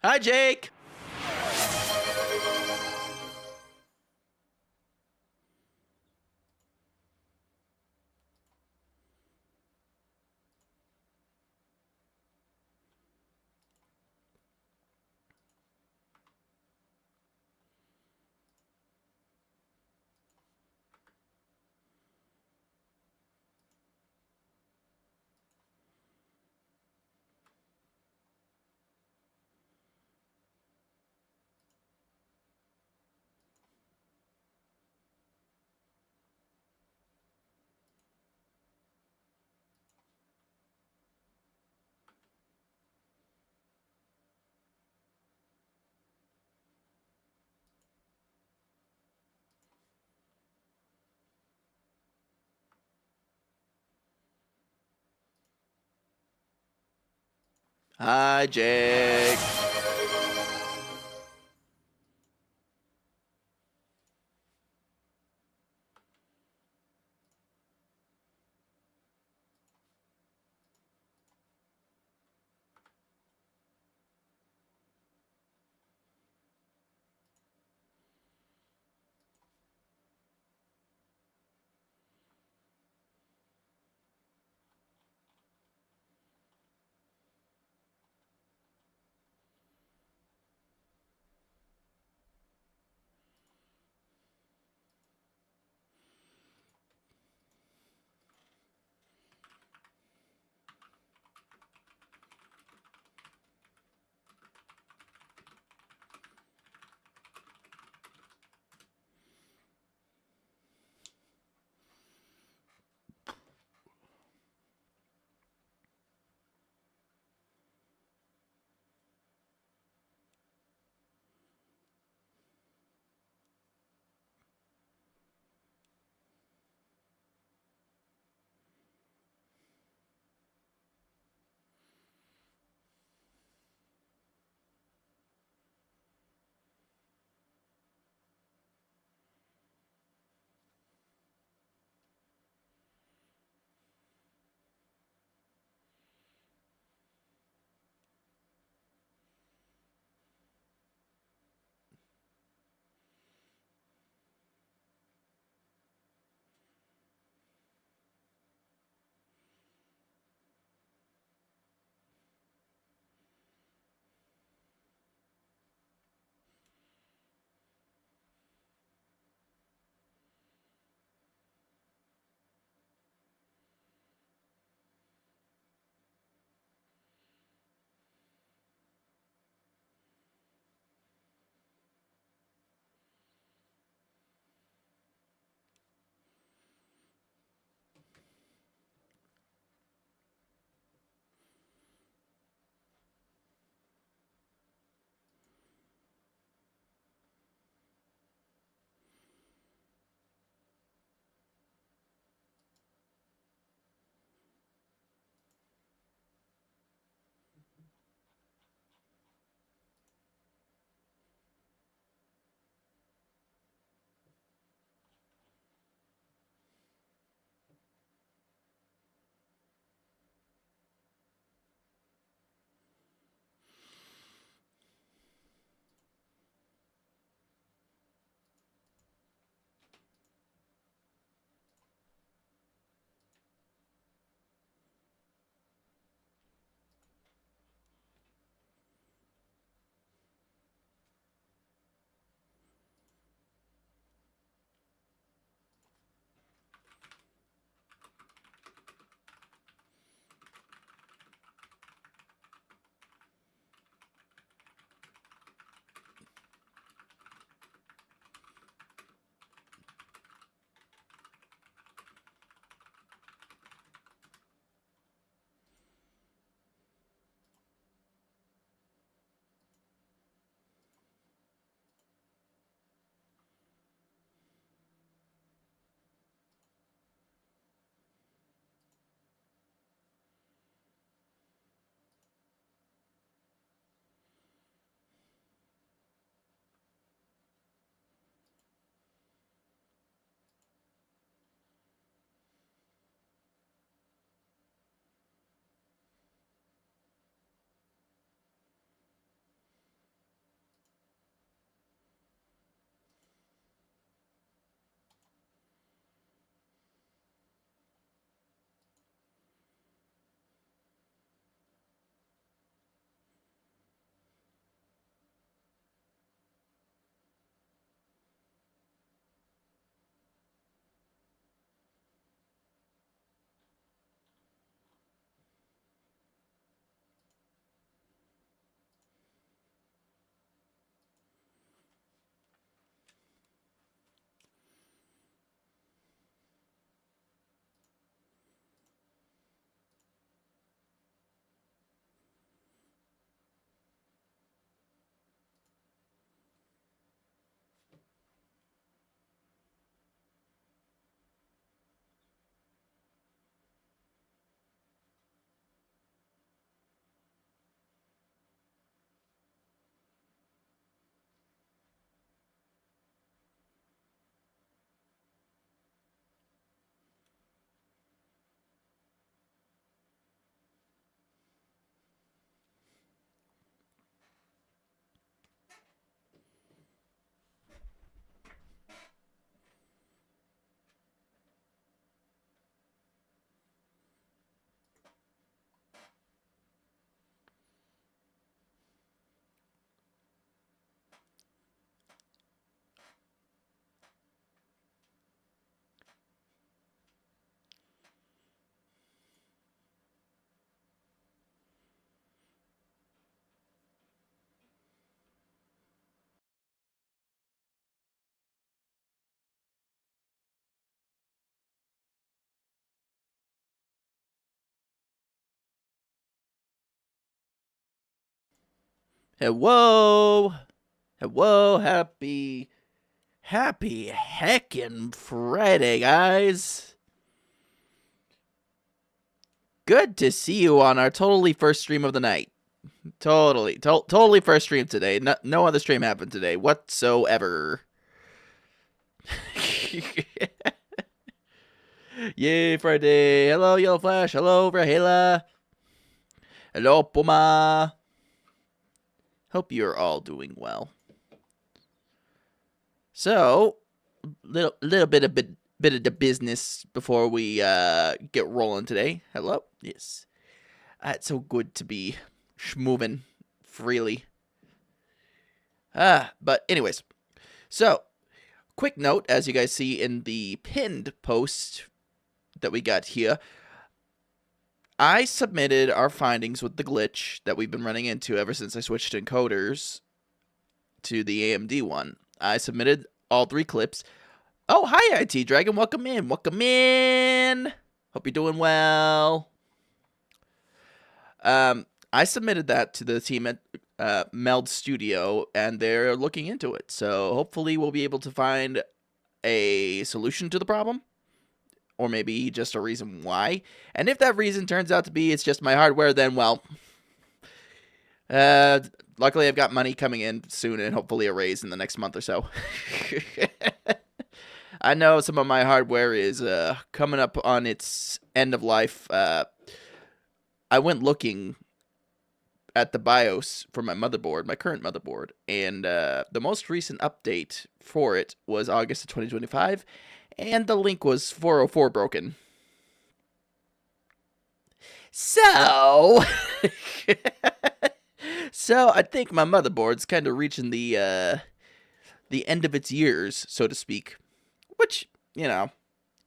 Hi, Jake. Hi, Jake. Hello. Hello. Happy heckin' Friday, guys. Good to see you on our totally first stream of the night. Totally first stream today. No other stream happened today whatsoever. Yay, Friday. Hello, Yellow Flash. Hello, Rahela. Hello, Puma. Hope you're all doing well. So, little bit of the business before we get rolling today. Hello? Yes. It's so good to be schmoving freely. But anyways. So, quick note, as you guys see in the pinned post that we got here, I submitted our findings with the glitch that we've been running into ever since I switched encoders to the AMD one. I submitted all 3 clips. Oh, hi, IT Dragon. Welcome in. Welcome in. Hope you're doing well. I submitted that to the team at Meld Studio, and they're looking into it. So hopefully we'll be able to find a solution to the problem, or maybe just a reason why. And if that reason turns out to be it's just my hardware, then, well, luckily I've got money coming in soon and hopefully a raise in the next month or so. I know some of my hardware is coming up on its end of life. I went looking at the BIOS for my motherboard, my current motherboard, and the most recent update for it was August of 2025, and the link was 404 broken. So, so I think my motherboard's kind of reaching the end of its years, so to speak. Which, you know,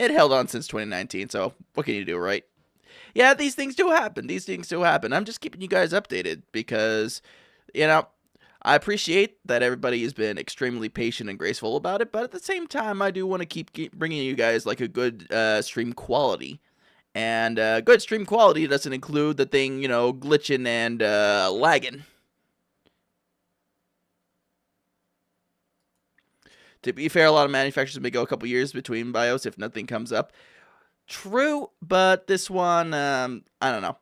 it held on since 2019, so what can you do, right? Yeah, these things do happen. These things do happen. I'm just keeping you guys updated because, you know, I appreciate that everybody has been extremely patient and graceful about it, but at the same time, I do want to keep bringing you guys like a good stream quality. And good stream quality doesn't include the thing, you know, glitching and lagging. To be fair, a lot of manufacturers may go a couple years between BIOS if nothing comes up. True, but this one, I don't know.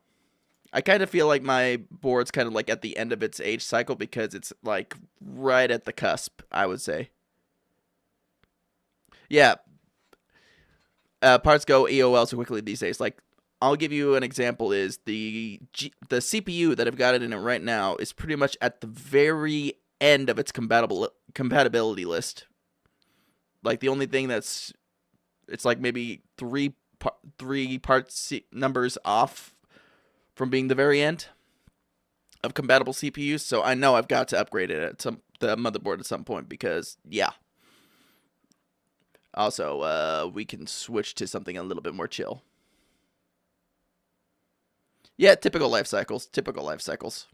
I kind of feel like my board's kind of like at the end of its age cycle because it's like right at the cusp, I would say. Yeah. Parts go EOL so quickly these days. Like, I'll give you an example is the CPU that I've got it in it right now is pretty much at the very end of its compatibility list. Like, the only thing it's like maybe three parts numbers off from being the very end of compatible CPUs. So I know I've got to upgrade it at the motherboard at some point because, yeah. Also, we can switch to something a little bit more chill. Yeah, typical life cycles. Typical life cycles.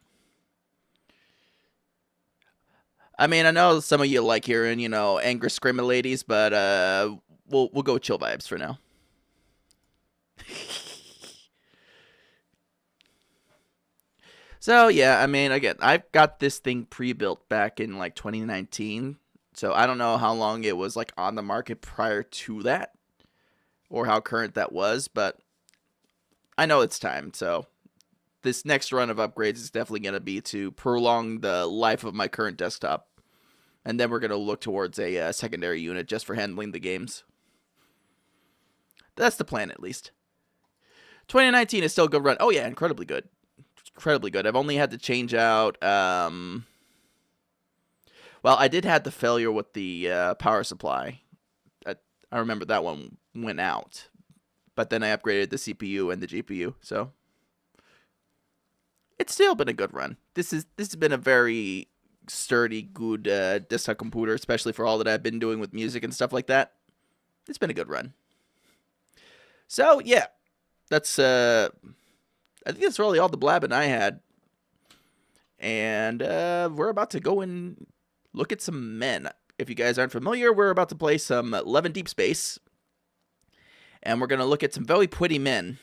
I mean, I know some of you like hearing, you know, angry screaming ladies, but we'll go with chill vibes for now. So yeah, I mean, again, I've got this thing pre-built back in like 2019. So I don't know how long it was like on the market prior to that, or how current that was, but I know it's time. So this next run of upgrades is definitely going to be to prolong the life of my current desktop. And then we're going to look towards a secondary unit just for handling the games. That's the plan, at least. 2019 is still a good run. Oh, yeah, incredibly good. Incredibly good. I've only had to change out... well, I did have the failure with the power supply. I remember that one went out. But then I upgraded the CPU and the GPU, so... It's still been a good run. This has been a very sturdy, good desktop computer, especially for all that I've been doing with music and stuff like that. It's been a good run. So yeah, that's I think that's really all the blabbing I had. And we're about to go and look at some men. If you guys aren't familiar, we're about to play some 11 Deepspace. And we're going to look at some very pretty men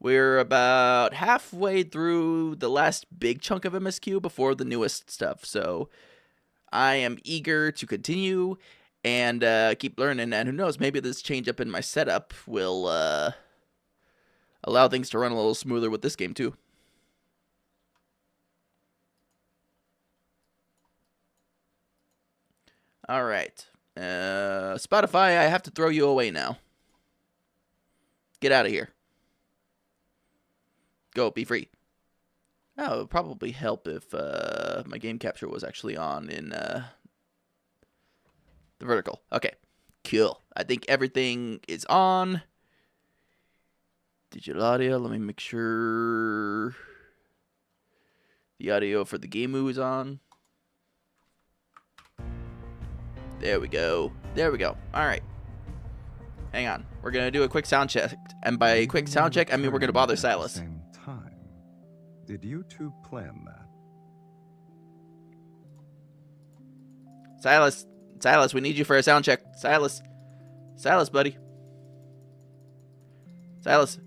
We're about halfway through the last big chunk of MSQ before the newest stuff, so I am eager to continue and keep learning, and who knows, maybe this change up in my setup will allow things to run a little smoother with this game too. All right. Spotify, I have to throw you away now. Get out of here. Go, be free. Oh, it would probably help if my game capture was actually on in the vertical. Okay, cool. I think everything is on. Digital audio, let me make sure the audio for the game is on. There we go. There we go. All right. Hang on. We're going to do a quick sound check. And by quick sound check, I mean we're going to bother Silas. Same time. Did you two plan that? Silas, we need you for a sound check. Silas, buddy. Silas.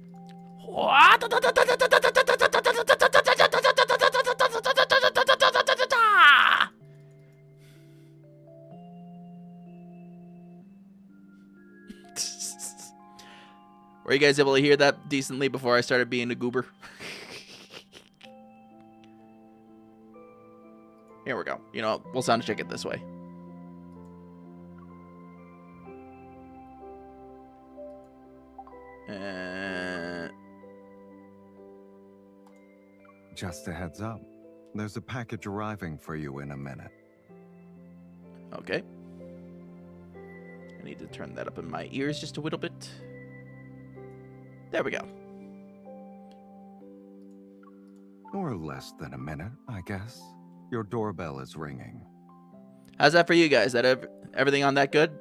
Were you guys able to hear that decently before I started being a goober? Here we go. You know, we'll sound check it this way. Just a heads up. There's a package arriving for you in a minute. Okay. I need to turn that up in my ears just a little bit. There we go. Or less than a minute, I guess. Your doorbell is ringing. How's that for you guys? That everything on that good?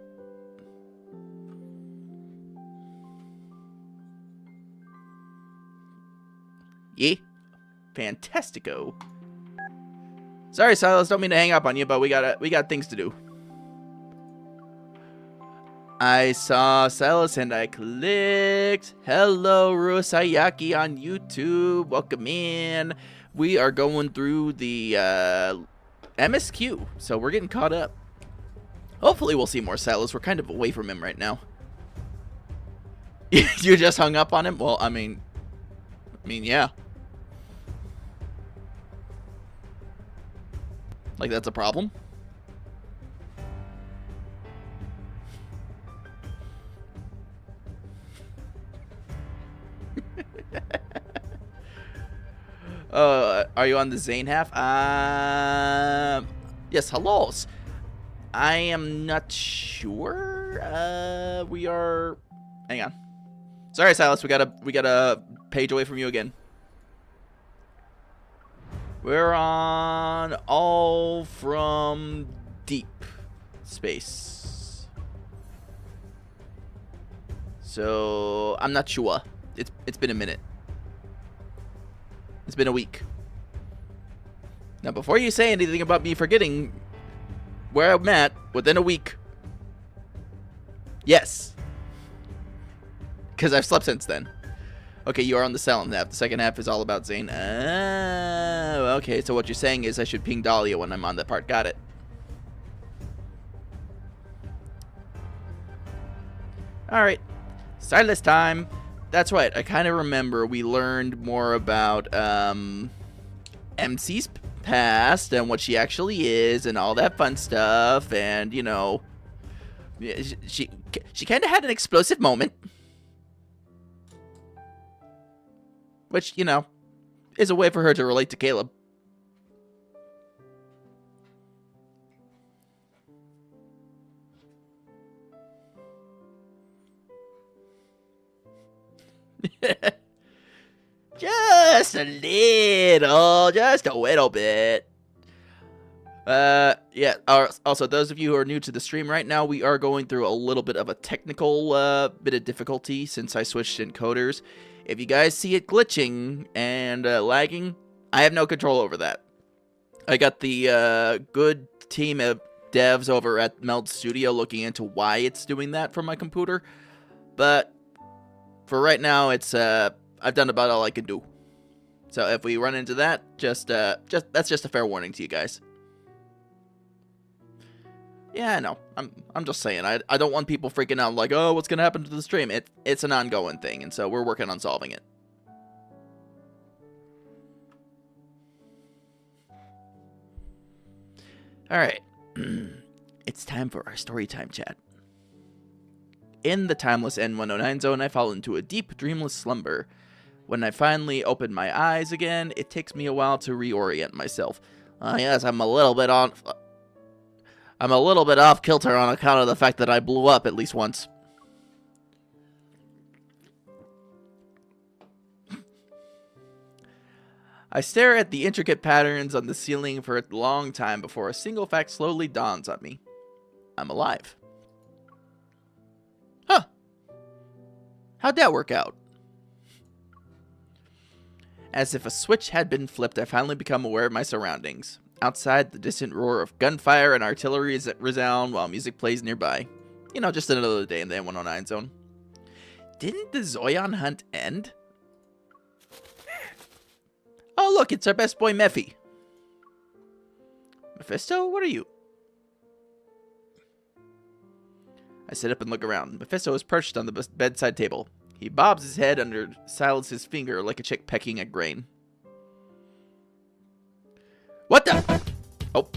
Yeah. Fantastico. Sorry, Silas, don't mean to hang up on you, but we got things to do. I saw Silas and I clicked. Hello, Rusayaki on YouTube. Welcome in. We are going through the MSQ, so we're getting caught up. Hopefully we'll see more Silas. We're kind of away from him right now. You just hung up on him? Well, I mean, yeah. Like, that's a problem? Are you on the Zane half? Yes, hellos. I am not sure. We are. Hang on. Sorry, Silas. We got a page away from you again. We're on all from Deepspace. So I'm not sure. It's been a minute. It's been a week. Now, before you say anything about me forgetting where I'm at within a week, yes, because I've slept since then. Okay, you are on the silent half. The second half is all about Zane. Oh, okay. So what you're saying is I should ping Dahlia when I'm on that part. Got it. All right. Silas time. That's right. I kind of remember we learned more about MC's past and what she actually is and all that fun stuff. And, you know, she kind of had an explosive moment. Which, you know, is a way for her to relate to Caleb. Just a little bit. Yeah. Also, those of you who are new to the stream right now, we are going through a little bit of a technical bit of difficulty since I switched encoders. If you guys see it glitching and lagging, I have no control over that. I got the good team of devs over at Meld Studio looking into why it's doing that for my computer. But for right now, it's I I've done about all I can do. So if we run into that, that's just a fair warning to you guys. Yeah, I know. I'm just saying. I don't want people freaking out like, oh, what's gonna happen to the stream? It's an ongoing thing, and so we're working on solving it. All right, it's time for our story time chat. In the timeless N109 zone, I fall into a deep, dreamless slumber. When I finally open my eyes again, it takes me a while to reorient myself. Yes, I'm a little bit off kilter on account of the fact that I blew up at least once. I stare at the intricate patterns on the ceiling for a long time before a single fact slowly dawns on me. I'm alive. Huh. How'd that work out? As if a switch had been flipped, I finally become aware of my surroundings. Outside, the distant roar of gunfire and artillery resound while music plays nearby. You know, just another day in the N109 zone. Didn't the Zoyan hunt end? Oh, look, it's our best boy, Mephi. Mephisto, what are you? I sit up and look around. Mephisto is perched on the bedside table. He bobs his head under Silas's finger like a chick pecking at grain. What the? Oh.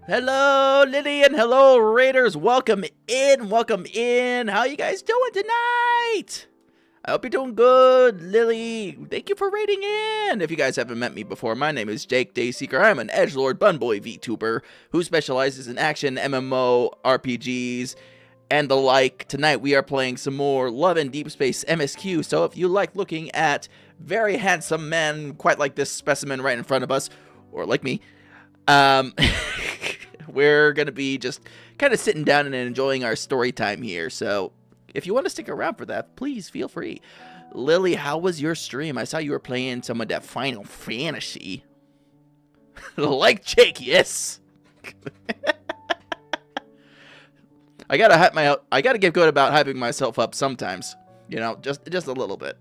Hello, Lily, and hello, Raiders. Welcome in. Welcome in. How you guys doing tonight? I hope you're doing good, Lily. Thank you for raiding in. If you guys haven't met me before, my name is Jake Dayseeker. I'm an edgelord bunboy VTuber who specializes in action, MMO, RPGs, and the like. Tonight we are playing some more Love and Deepspace MSQ. So if you like looking at very handsome men, quite like this specimen right in front of us, or like me, we're gonna be just kind of sitting down and enjoying our story time here. So if you want to stick around for that, please feel free. Lily, how was your stream? I saw you were playing some of that Final Fantasy. Like Jake, yes. I gotta get good about hyping myself up sometimes. You know, just a little bit.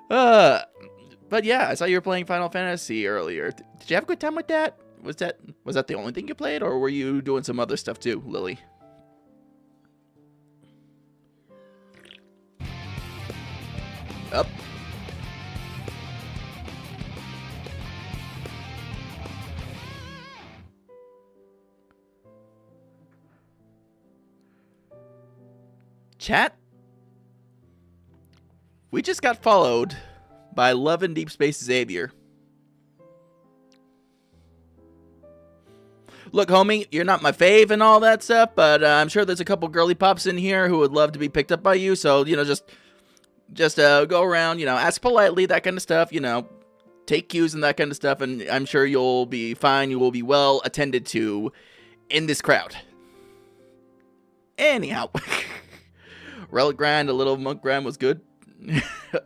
But yeah, I saw you were playing Final Fantasy earlier. Did you have a good time with that? Was that the only thing you played, or were you doing some other stuff too, Lily? Up. Chat? We just got followed by Love and Deepspace Xavier. Look, homie, you're not my fave and all that stuff, but I'm sure there's a couple girly pops in here who would love to be picked up by you. So, you know, just go around, you know, ask politely, that kind of stuff, you know, take cues and that kind of stuff, and I'm sure you'll be fine. You will be well attended to in this crowd. Anyhow, Relic Grind, a little Monk Grind was good.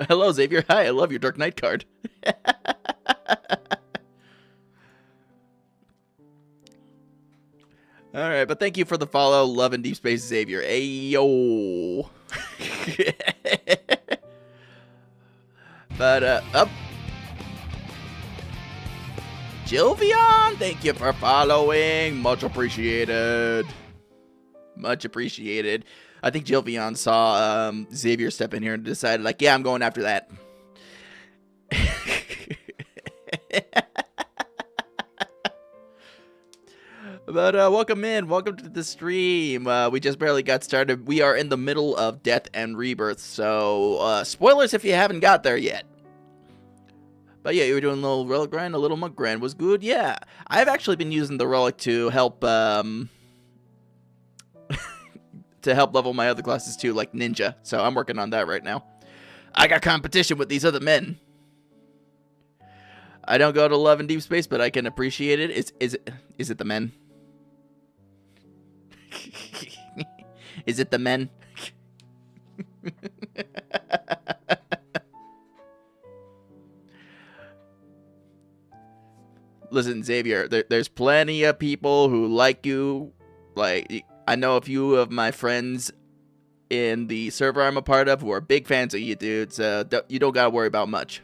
Hello, Xavier. Hi, I love your Dark Knight card. All right, but thank you for the follow, Love and Deepspace Xavier. Ayo. But up. Jilvion, thank you for following. Much appreciated. Much appreciated. I think Jilvion saw Xavier step in here and decided, like, yeah, I'm going after that. But welcome in. Welcome to the stream. We just barely got started. We are in the middle of Death and Rebirth, so spoilers if you haven't got there yet. But yeah, you were doing a little Relic Grind, a little Monk Grind was good. Yeah, I've actually been using the Relic to help to help level my other classes too, like Ninja. So I'm working on that right now. I got competition with these other men. I don't go to Love and Deepspace, but I can appreciate it. Is it the men? Is it the men? Listen, Xavier, there's plenty of people who like you. Like, I know a few of my friends in the server I'm a part of who are big fans of you, dude, so you don't gotta worry about much.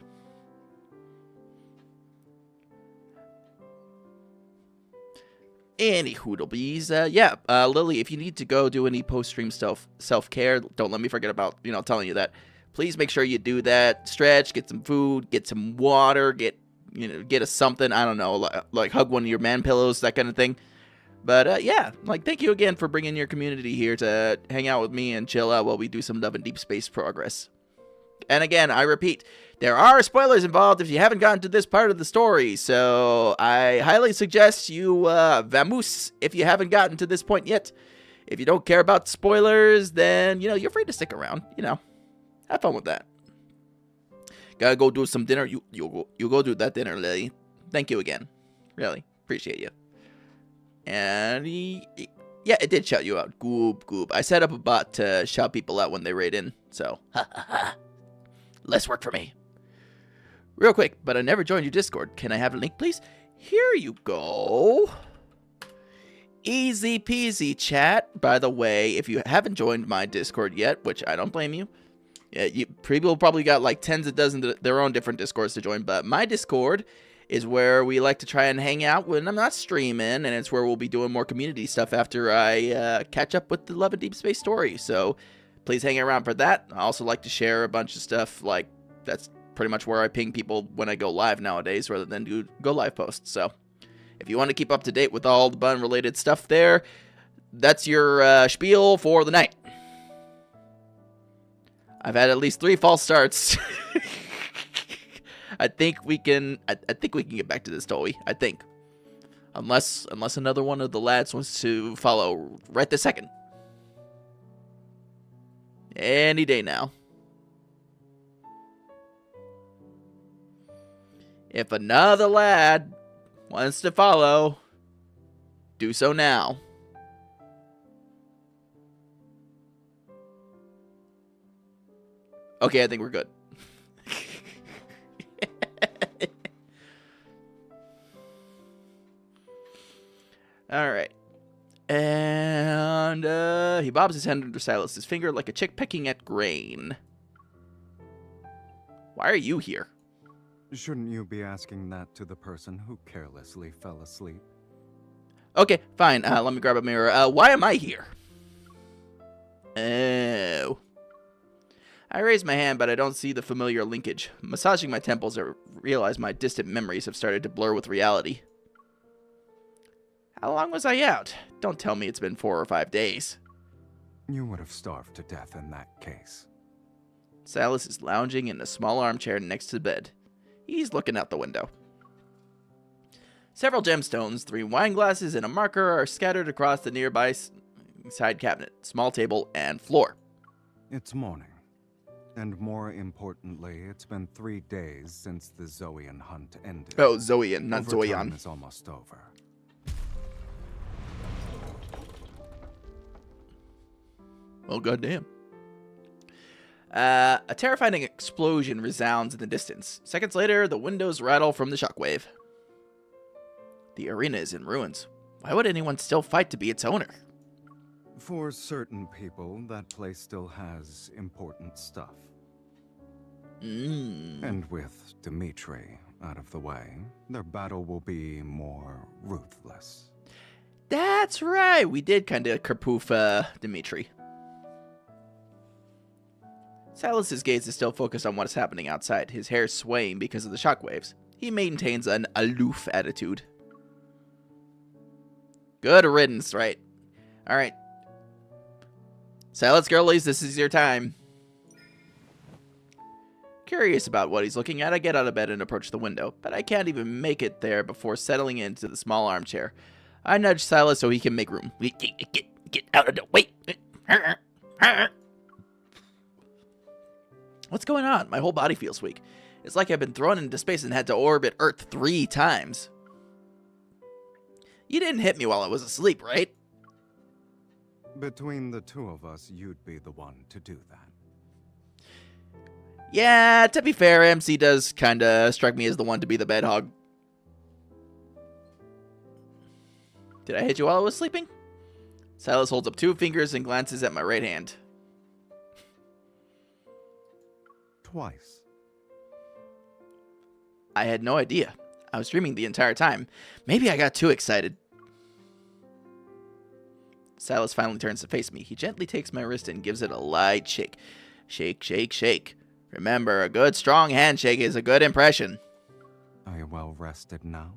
Any hoodlebees, Lily, if you need to go do any post-stream self-care, don't let me forget about, telling you that. Please make sure you do that. Stretch, get some food, get some water, get us something, I don't know, like hug one of your man pillows, that kind of thing. But, thank you again for bringing your community here to hang out with me and chill out while we do some Love and Deepspace progress. And again, I repeat, there are spoilers involved if you haven't gotten to this part of the story, so I highly suggest you vamoose if you haven't gotten to this point yet. If you don't care about spoilers, then, you're free to stick around, Have fun with that. Gotta go do some dinner. You go do that dinner, Lily. Thank you again. Really, appreciate you. And yeah, it did shout you out. Goob. I set up a bot to shout people out when they raid in, so less work for me. Real quick, but I never joined your Discord. Can I have a link, please? Here you go. Easy peasy, chat. By the way, if you haven't joined my Discord yet, which I don't blame you, people probably got like tens of dozens of their own different Discords to join, but my Discord is where we like to try and hang out when I'm not streaming, and it's where we'll be doing more community stuff after I catch up with the Love and Deepspace story. So please hang around for that. I also like to share a bunch of stuff, like that's pretty much where I ping people when I go live nowadays rather than do go live posts. So if you want to keep up to date with all the bun related stuff there, that's your spiel for the night. I've had at least 3 false starts. I think we can get back to this, Toei. I think. Unless another one of the lads wants to follow right this second. Any day now. If another lad wants to follow, do so now. Okay, I think we're good. Alright. And, he bobs his hand under Silas's finger like a chick pecking at grain. Why are you here? Shouldn't you be asking that to the person who carelessly fell asleep? Okay, fine. Let me grab a mirror. Why am I here? Oh. I raise my hand, but I don't see the familiar linkage. Massaging my temples, I realize my distant memories have started to blur with reality. How long was I out? Don't tell me it's been 4 or 5 days. You would have starved to death in that case. Silas is lounging in a small armchair next to the bed. He's looking out the window. Several gemstones, 3 wine glasses, and a marker are scattered across the nearby side cabinet, small table, and floor. It's morning. And more importantly, it's been 3 days since the Zoian hunt ended. Oh, Zoian, not Overtime Zoion. is almost over. Oh, goddamn. A terrifying explosion resounds in the distance. Seconds later, the windows rattle from the shockwave. The arena is in ruins. Why would anyone still fight to be its owner? For certain people, that place still has important stuff. And with Dimitri out of the way, their battle will be more ruthless. That's right. We did kind of kerpoof Dimitri. Silas's gaze is still focused on what is happening outside, his hair swaying because of the shockwaves. He maintains an aloof attitude. Good riddance, right? Alright. Silas girlies, this is your time. Curious about what he's looking at, I get out of bed and approach the window, but I can't even make it there before settling into the small armchair. I nudge Silas so he can make room. Get out of the way. What's going on? My whole body feels weak. It's like I've been thrown into space and had to orbit Earth 3 times. You didn't hit me while I was asleep, right? Between the two of us, you'd be the one to do that. Yeah, to be fair, MC does kinda strike me as the one to be the bed hog. Did I hit you while I was sleeping? Silas holds up 2 fingers and glances at my right hand. Twice. I had no idea. I was dreaming the entire time. Maybe I got too excited. Silas finally turns to face me. He gently takes my wrist and gives it a light shake. Shake, shake, shake. Remember, a good strong handshake is a good impression. Are you well rested now?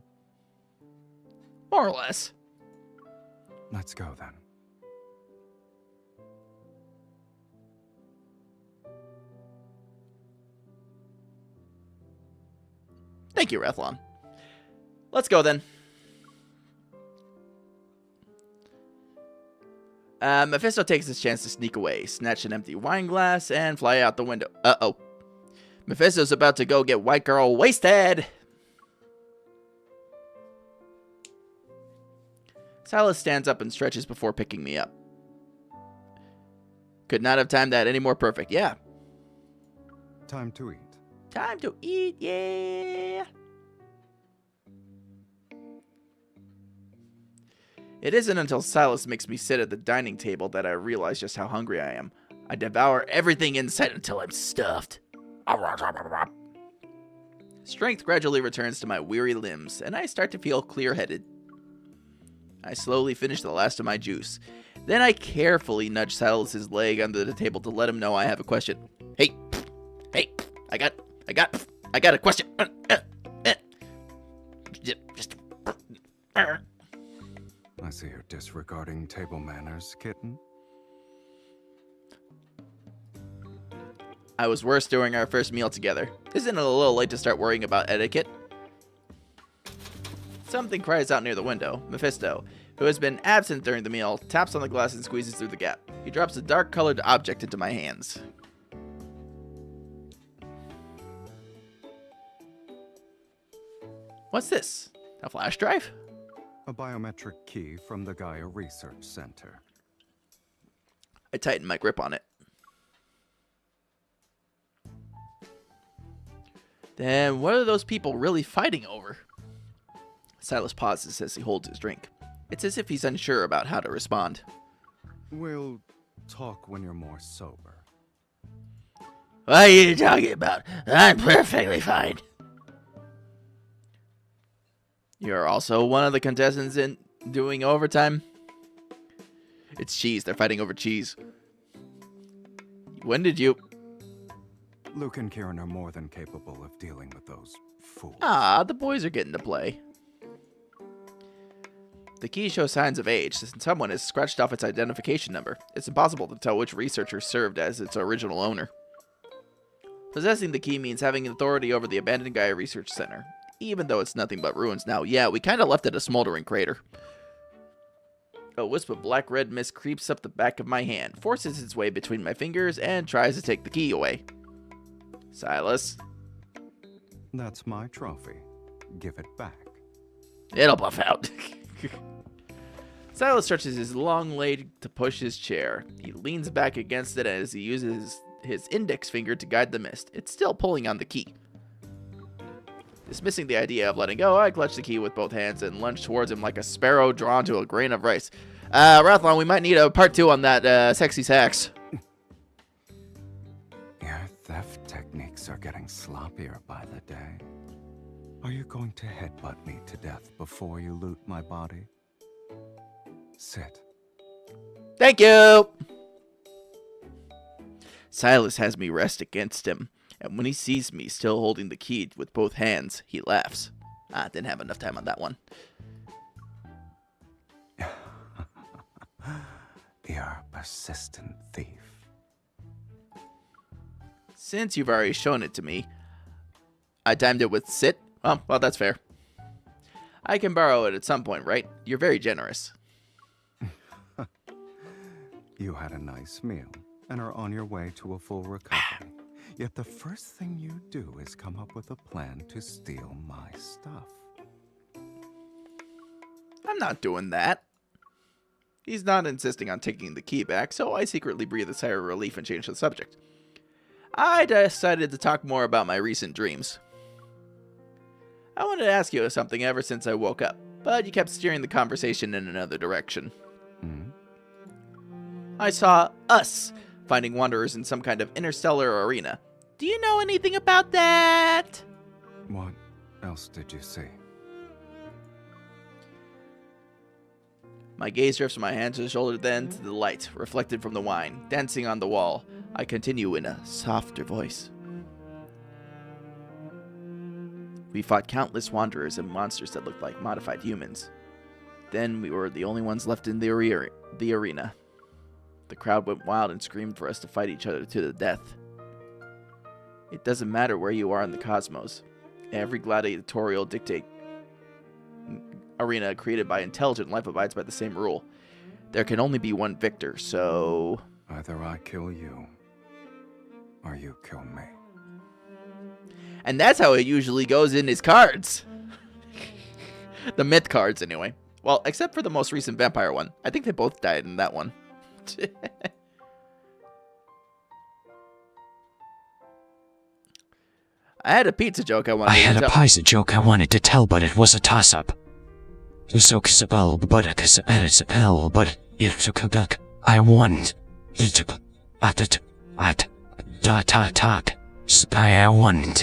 More or less. Let's go then. Thank you, Rathlon. Let's go then. Mephisto takes his chance to sneak away, snatch an empty wine glass, and fly out the window. Uh-oh. Mephisto's about to go get white girl wasted. Silas stands up and stretches before picking me up. Could not have timed that any more perfect. Yeah. Time to eat. Time to eat, yeah. It isn't until Silas makes me sit at the dining table that I realize just how hungry I am. I devour everything in sight until I'm stuffed. Strength gradually returns to my weary limbs, and I start to feel clear-headed. I slowly finish the last of my juice. Then I carefully nudge Silas's leg under the table to let him know I have a question. Hey, I got a question. I see you're disregarding table manners, kitten. I was worse during our first meal together. Isn't it a little late to start worrying about etiquette? Something cries out near the window. Mephisto, who has been absent during the meal, taps on the glass and squeezes through the gap. He drops a dark-colored object into my hands. What's this? A flash drive? A biometric key from the Gaia Research Center. I tighten my grip on it. Then what are those people really fighting over? Silas pauses as he holds his drink. It's as if he's unsure about how to respond. We'll talk when you're more sober. What are you talking about? I'm perfectly fine. You're also one of the contestants in doing overtime? It's cheese. They're fighting over cheese. When did you... Luke and Kieran are more than capable of dealing with those fools. Ah, the boys are getting to play. The key shows signs of age, since someone has scratched off its identification number. It's impossible to tell which researcher served as its original owner. Possessing the key means having authority over the abandoned Gaia Research Center. Even though it's nothing but ruins now. Yeah, we kind of left it a smoldering crater. A wisp of black-red mist creeps up the back of my hand, forces its way between my fingers, and tries to take the key away. Silas. That's my trophy. Give it back. It'll buff out. Silas stretches his long leg to push his chair. He leans back against it as he uses his index finger to guide the mist. It's still pulling on the key. Dismissing the idea of letting go, I clutch the key with both hands and lunge towards him like a sparrow drawn to a grain of rice. Rathlon, we might need a part 2 on that sexy sax. Your theft techniques are getting sloppier by the day. Are you going to headbutt me to death before you loot my body? Sit. Thank you! Silas has me rest against him, and when he sees me still holding the key with both hands, he laughs. Didn't have enough time on that one. You're a persistent thief. Since you've already shown it to me, I timed it with sit. Well, that's fair. I can borrow it at some point, right? You're very generous. You had a nice meal and are on your way to a full recovery. Yet the first thing you do is come up with a plan to steal my stuff. I'm not doing that. He's not insisting on taking the key back, so I secretly breathe a sigh of relief and change the subject. I decided to talk more about my recent dreams. I wanted to ask you something ever since I woke up, but you kept steering the conversation in another direction. Hmm? I saw us finding wanderers in some kind of interstellar arena. Do you know anything about that? What else did you see? My gaze drifts from my hand to the shoulder, then to the light, reflected from the wine, dancing on the wall. I continue in a softer voice. We fought countless wanderers and monsters that looked like modified humans. Then we were the only ones left in the arena. The crowd went wild and screamed for us to fight each other to the death. It doesn't matter where you are in the cosmos. Every gladiatorial dictate arena created by intelligent life abides by the same rule. There can only be one victor, so... Either I kill you, or you kill me. And that's how it usually goes in his cards. The myth cards, anyway. Well, except for the most recent vampire one. I think they both died in that one. I had a pizza joke I wanted to tell. I had a pizza joke I wanted to tell, but it was a toss-up. So Kisabel, but Kisabel, but if I want at spy I want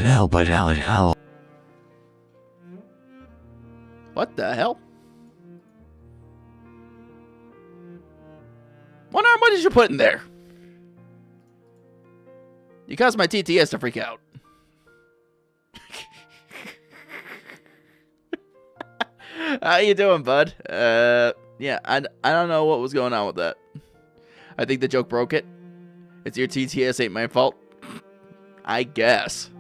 but L. What the hell? One arm, what did you put in there? You caused my TTS to freak out. How you doing, bud? Yeah, I don't know what was going on with that. I think the joke broke it. It's your TTS, ain't my fault. I guess.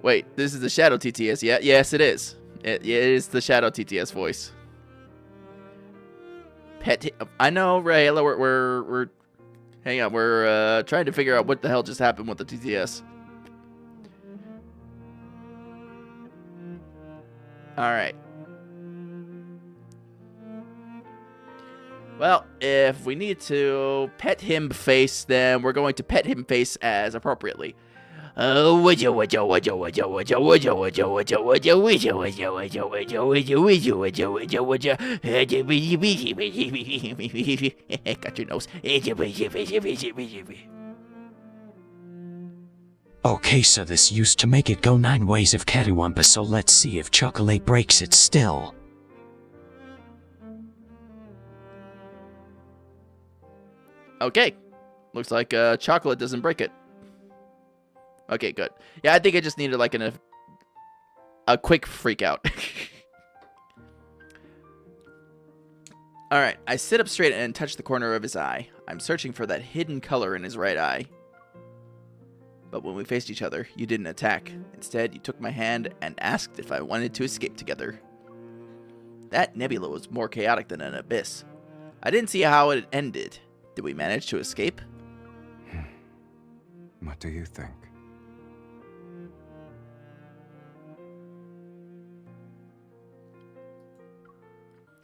Wait, this is the Shadow TTS, yeah? Yes, it is. It is the Shadow TTS voice. I know, Rayla, we're hang on, we're trying to figure out what the hell just happened with the TTS. Alright. Well, if we need to pet him face, then we're going to pet him face as appropriately. Got your nose. Okay, so this used to make it go 9 ways of Cattywampus, so let's see if chocolate breaks it still. Okay. Looks like chocolate doesn't break it. Okay, good. Yeah, I think I just needed like a quick freak out. Alright, I sit up straight and touch the corner of his eye. I'm searching for that hidden color in his right eye. But when we faced each other, you didn't attack. Instead, you took my hand and asked if I wanted to escape together. That nebula was more chaotic than an abyss. I didn't see how it ended. Did we manage to escape? What do you think?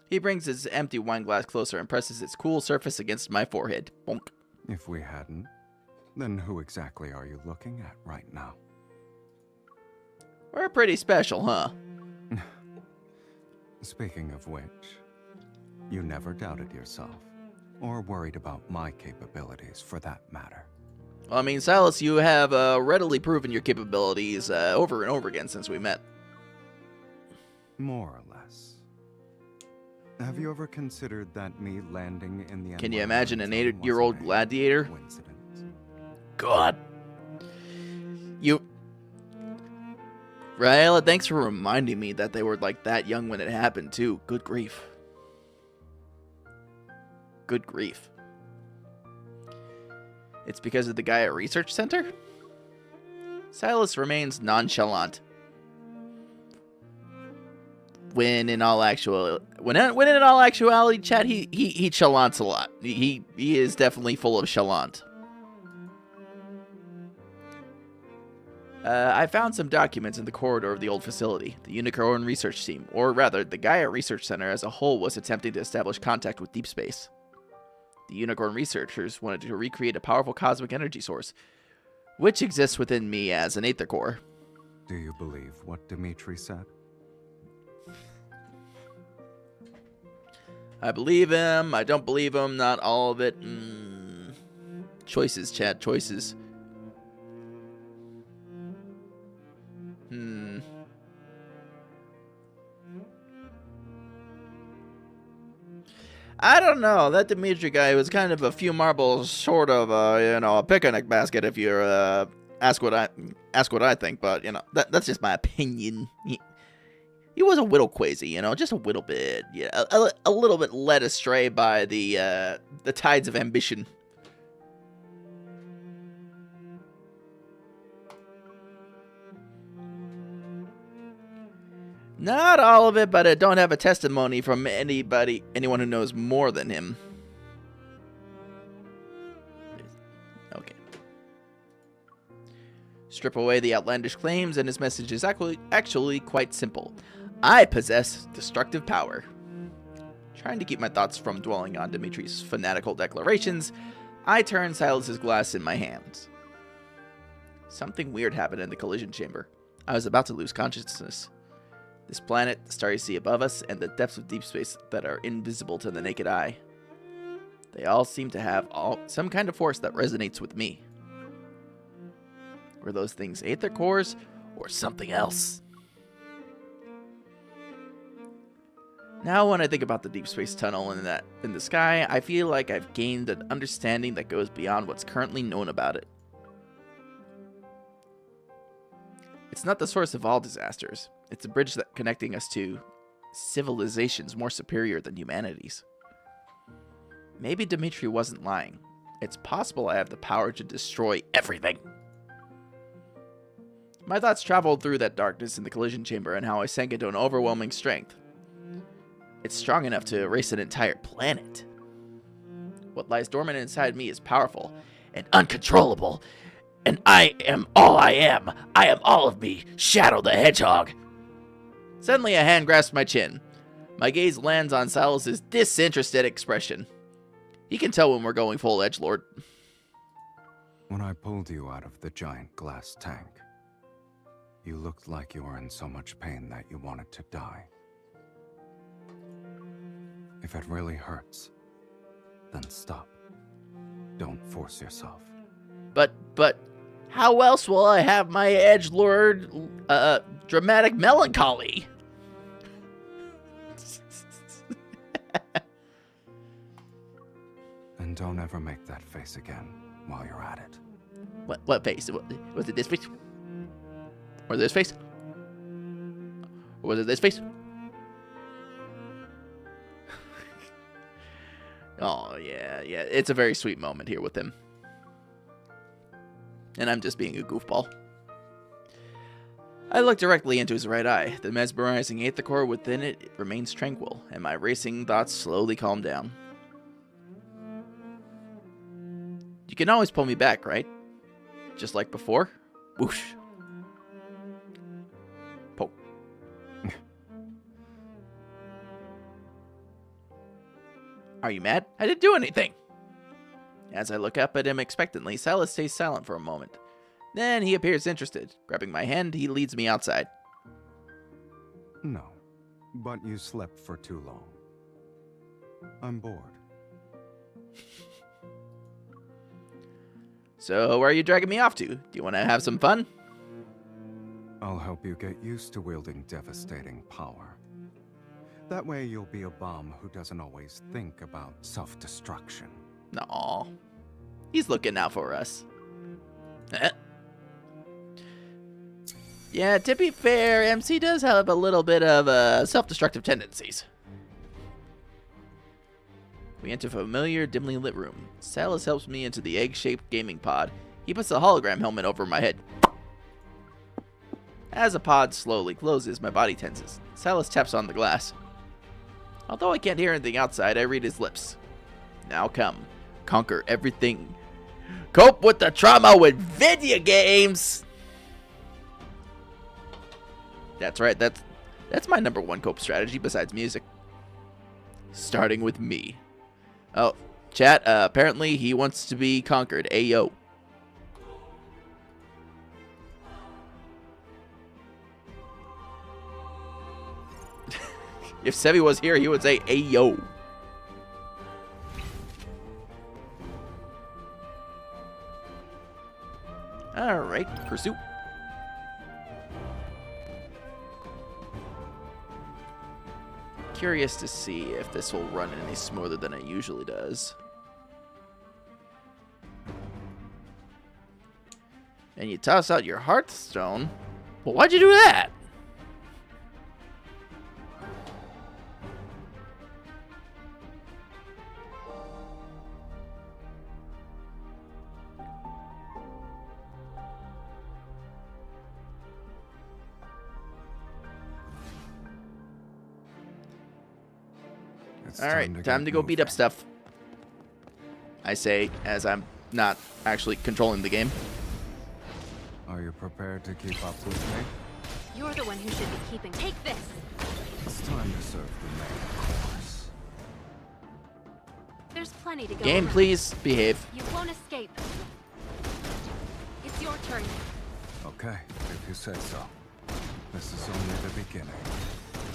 He brings his empty wine glass closer and presses its cool surface against my forehead. Bonk. If we hadn't, then who exactly are you looking at right now? We're pretty special, huh? Speaking of which, you never doubted yourself, or worried about my capabilities for that matter. Well, I mean, Silas, you have readily proven your capabilities over and over again since we met. More or less. Have you ever considered that me landing in the... Can you imagine an 8-year-old gladiator? Coincidence? God. You... Raela, thanks for reminding me that they were like that young when it happened, too. Good grief. Good grief. It's because of the guy at Research Center? Silas remains nonchalant. When in all actuality, Chad, he chalants a lot. He is definitely full of chalant. I found some documents in the corridor of the old facility. The Unicorn research team, or rather, the Gaia Research Center as a whole, was attempting to establish contact with Deepspace. The Unicorn researchers wanted to recreate a powerful cosmic energy source. which exists within me as an Aether core. Do you believe what Dimitri said? I believe him. I don't believe him. Not all of it. Choices, chat. Choices. I don't know. That Dimitri guy was kind of a few marbles short of, a picnic basket. If you ask what I think, but that's just my opinion. He was a little crazy, just a little bit. Yeah, a little bit led astray by the tides of ambition. Not all of it, but I don't have a testimony from anyone who knows more than him. Okay. Strip away the outlandish claims, and his message is actually quite simple. I possess destructive power. Trying to keep my thoughts from dwelling on Dimitri's fanatical declarations, I turn Silas's glass in my hands. Something weird happened in the collision chamber. I was about to lose consciousness. This planet, the starry sea above us, and the depths of deep space that are invisible to the naked eye. They all seem to have some kind of force that resonates with me. Were those things Aether cores or something else? Now when I think about the deep space tunnel in the sky, I feel like I've gained an understanding that goes beyond what's currently known about it. It's not the source of all disasters. It's a bridge that connecting us to civilizations more superior than humanity's. Maybe Dimitri wasn't lying. It's possible I have the power to destroy everything. My thoughts traveled through that darkness in the collision chamber and how I sank into an overwhelming strength. It's strong enough to erase an entire planet. What lies dormant inside me is powerful and uncontrollable. And I am all I am. I am all of me, Shadow the Hedgehog. Suddenly a hand grasps my chin. My gaze lands on Silas's disinterested expression. He can tell when we're going full edgelord. When I pulled you out of the giant glass tank, you looked like you were in so much pain that you wanted to die. If it really hurts, then stop. Don't force yourself. But how else will I have my edgelord dramatic melancholy? And don't ever make that face again while you're at it. What face? Was it this face? Or this face? Or was it this face? Oh, yeah. It's a very sweet moment here with him. And I'm just being a goofball. I look directly into his right eye. The mesmerizing Aether core within it remains tranquil, and my racing thoughts slowly calm down. You can always pull me back, right? Just like before? Whoosh. Poke. Are you mad? I didn't do anything. As I look up at him expectantly, Silas stays silent for a moment. Then he appears interested. Grabbing my hand, he leads me outside. No, but you slept for too long. I'm bored. So, where are you dragging me off to? Do you want to have some fun? I'll help you get used to wielding devastating power. That way you'll be a bomb who doesn't always think about self-destruction. No, he's looking out for us. Yeah, to be fair, MC does have a little bit of self-destructive tendencies. We enter a familiar, dimly lit room. Silas helps me into the egg-shaped gaming pod. He puts the hologram helmet over my head. As the pod slowly closes, my body tenses. Silas taps on the glass. Although I can't hear anything outside, I read his lips. Now come. Conquer everything. Cope with the trauma with video games! That's right, that's my number one cope strategy besides music. Starting with me. Oh, chat, apparently he wants to be conquered. Ayo. If Sevi was here, he would say, "Hey yo." All right, pursuit. Curious to see if this will run any smoother than it usually does. And you toss out your Hearthstone. Well, why'd you do that? It's All right, time get to go beat up moving. stuff. I say, as I'm not actually controlling the game. Are you prepared to keep up with me? You're the one who should be keeping. Take this! It's time to serve the main course. There's plenty to go Game, around. please behave. You won't escape. It's your turn. Okay, if you say so. This is only the beginning.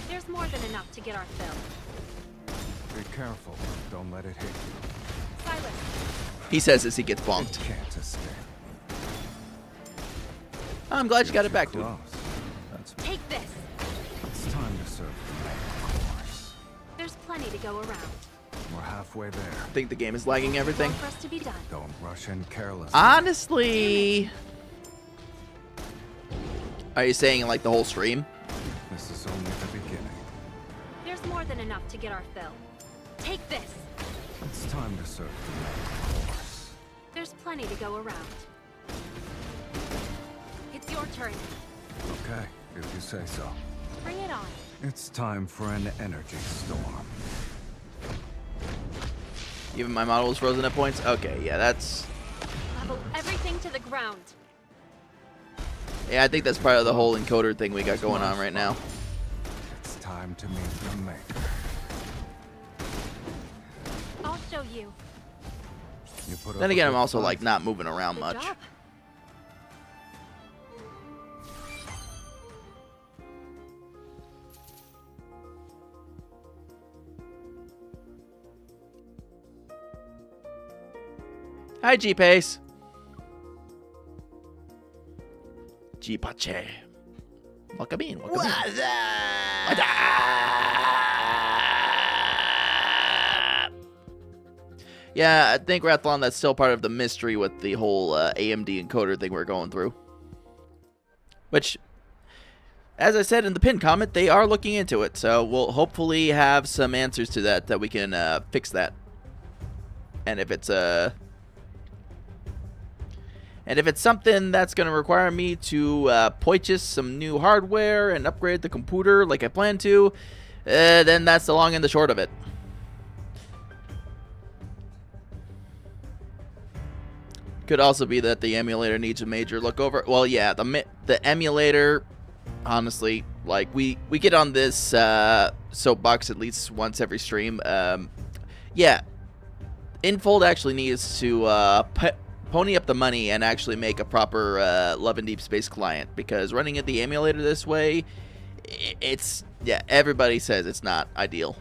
There's more than enough to get our fill. Be careful. Don't let it hit you. Silas, He says as he gets It bonked. can't escape. I'm glad you got You're it back, too dude. close. That's take this! It's time to serve the main course. There's plenty to go around. We're halfway there. I think the game is lagging everything. More for us to be done. Don't rush in carelessly. Honestly, are you saying like the whole stream? This is only the beginning. There's more than enough to get our fill. Take this! It's time to serve the main course. There's plenty to go around. It's your turn. Okay, if you say so. Bring it on. It's time for an energy storm. Even my model was frozen at points? Okay, yeah, that's... Level everything to the ground. Yeah, I think that's part of the whole encoder thing we got going on right now. It's time to meet the maker. I'll show you. You put Then up a again, I'm good also fight. like not moving around Good much. job. Hi, G-Pace. G-Pache. Welcome in, welcome in. What's up? Yeah, I think Rathlon, that's still part of the mystery with the whole AMD encoder thing we're going through. Which, as I said in the pinned comment, they are looking into it. So we'll hopefully have some answers to that we can fix that. And if it's something that's going to require me to purchase some new hardware and upgrade the computer like I plan to, then that's the long and the short of it. Could also be that the emulator needs a major look over. Well, yeah, the emulator, honestly, like we get on this soapbox at least once every stream. Yeah, Infold actually needs to pony up the money and actually make a proper Love and Deepspace client, because running the emulator this way, it's, yeah, everybody says it's not ideal.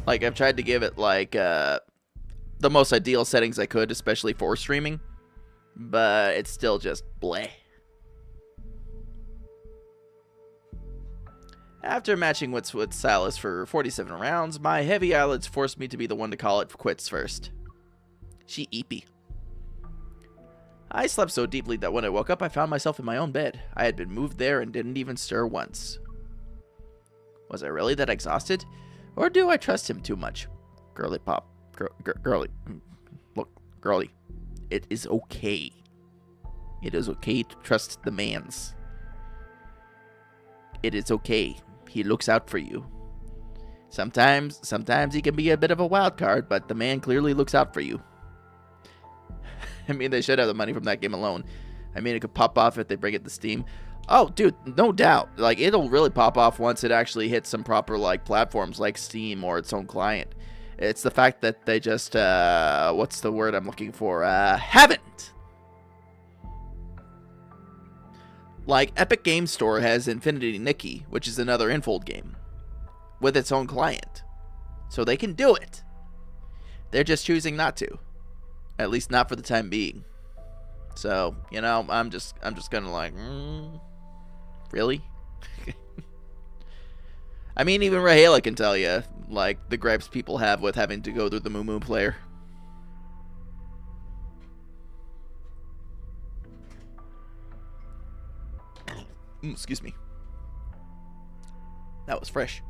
Like, I've tried to give it, like, the most ideal settings I could, especially for streaming, but it's still just bleh. After matching wits with Silas for 47 rounds, my heavy eyelids forced me to be the one to call it quits first. She eepy. I slept so deeply that when I woke up, I found myself in my own bed. I had been moved there and didn't even stir once. Was I really that exhausted? Or do I trust him too much? Girly pop. Girly. Look, girly. It is okay. It is okay to trust the mans. It is okay. He looks out for you. Sometimes he can be a bit of a wild card, but the man clearly looks out for you. I mean, they should have the money from that game alone. I mean, it could pop off if they bring it to Steam. Oh, dude, no doubt. Like, it'll really pop off once it actually hits some proper, like, platforms like Steam or its own client. It's the fact that they just, what's the word I'm looking for? Haven't. Like, Epic Games Store has Infinity Nikki, which is another Infold game, with its own client. So they can do it. They're just choosing not to. At least not for the time being. So, you know, I'm just kind of like, really? I mean, even Rahela can tell you, like, the gripes people have with having to go through the Moo Moo player. Excuse me. That was fresh.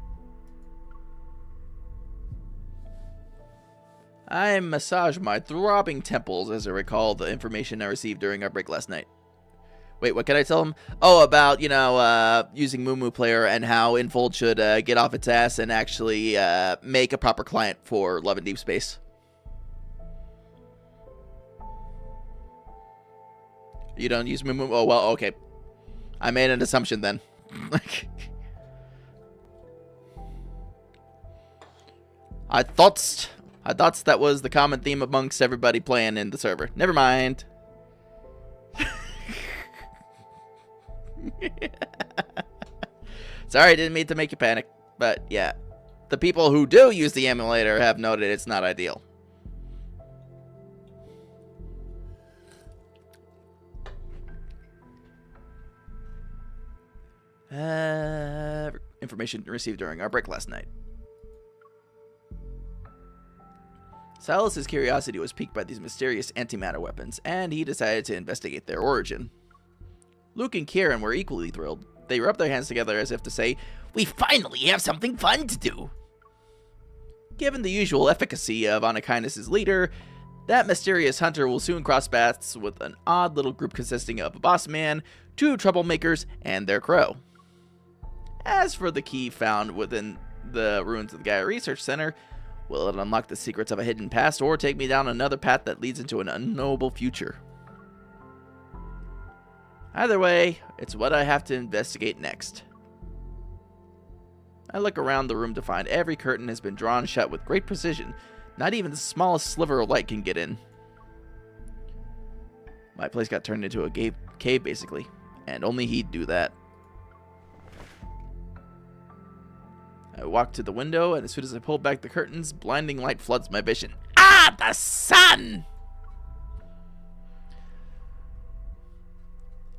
I massage my throbbing temples as I recall the information I received during our break last night. Wait, what can I tell him? Oh, about, you know, using Moo Moo Player and how Infold should get off its ass and actually make a proper client for Love and Deepspace. You don't use Moo Moo? Oh, well, okay. I made an assumption then. I thought that was the common theme amongst everybody playing in the server. Never mind. Sorry, I didn't mean to make you panic. But yeah, the people who do use the emulator have noted it's not ideal. Information received during our break last night. Silas's curiosity was piqued by these mysterious antimatter weapons, and he decided to investigate their origin. Luke and Kieran were equally thrilled. They rubbed their hands together as if to say, "We finally have something fun to do!" Given the usual efficacy of Anakinus' leader, that mysterious hunter will soon cross paths with an odd little group consisting of a boss man, 2 troublemakers, and their crow. As for the key found within the ruins of the Gaia Research Center, will it unlock the secrets of a hidden past or take me down another path that leads into an unknowable future? Either way, it's what I have to investigate next. I look around the room to find every curtain has been drawn shut with great precision. Not even the smallest sliver of light can get in. My place got turned into a cave, basically, and only he'd do that. I walk to the window, and as soon as I pull back the curtains, blinding light floods my vision. Ah, the sun!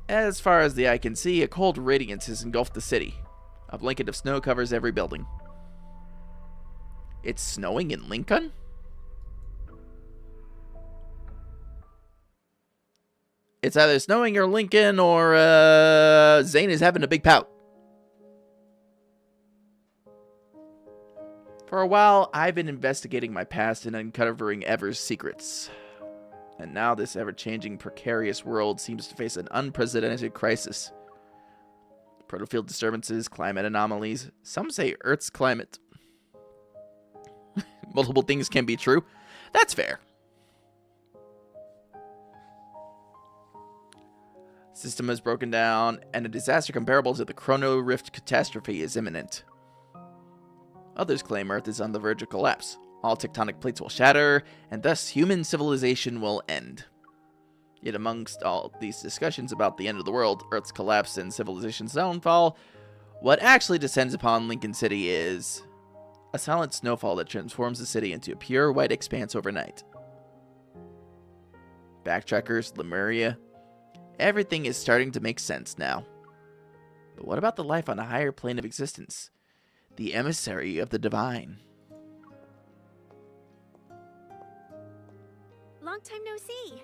As far as the eye can see, a cold radiance has engulfed the city. A blanket of snow covers every building. It's snowing in Lincoln? It's either snowing or Lincoln, or Zane is having a big pout. For a while, I've been investigating my past and uncovering Ever's secrets. And now this ever-changing, precarious world seems to face an unprecedented crisis. Protofield disturbances, climate anomalies. Some say Earth's climate. Multiple things can be true. That's fair. System has broken down, and a disaster comparable to the Chrono Rift catastrophe is imminent. Others claim Earth is on the verge of collapse. All tectonic plates will shatter, and thus human civilization will end. Yet amongst all these discussions about the end of the world, Earth's collapse, and civilization's downfall, what actually descends upon Lincoln City is a silent snowfall that transforms the city into a pure white expanse overnight. Backtrackers, Lemuria, everything is starting to make sense now. But what about the life on a higher plane of existence? The emissary of the divine. Long time no see.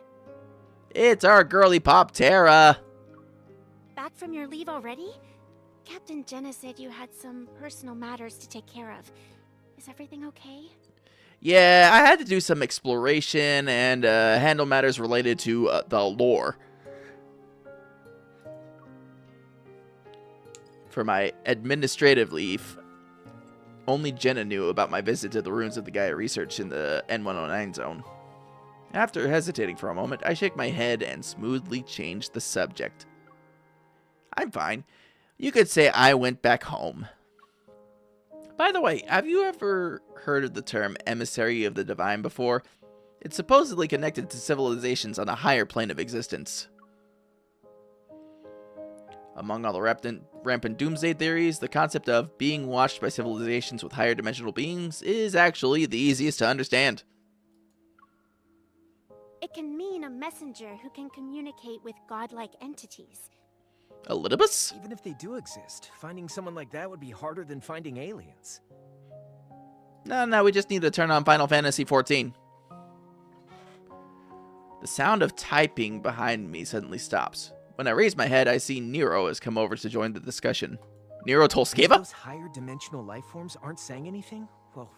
It's our girly pop, Tara. Back from your leave already? Captain Jenna said you had some personal matters to take care of. Is everything okay? Yeah, I had to do some exploration and handle matters related to the lore. For my administrative leave, only Jenna knew about my visit to the ruins of the Gaia Research in the N109 zone. After hesitating for a moment, I shake my head and smoothly change the subject. I'm fine. You could say I went back home. By the way, have you ever heard of the term emissary of the divine before? It's supposedly connected to civilizations on a higher plane of existence. Among all the rampant doomsday theories, the concept of being watched by civilizations with higher dimensional beings is actually the easiest to understand. It can mean a messenger who can communicate with godlike entities. Elidibus? Even if they do exist, finding someone like that would be harder than finding aliens. No, we just need to turn on Final Fantasy XIV. The sound of typing behind me suddenly stops. When I raise my head, I see Nero has come over to join the discussion. Nero Tolskeva? Those higher dimensional life forms aren't saying anything? Well,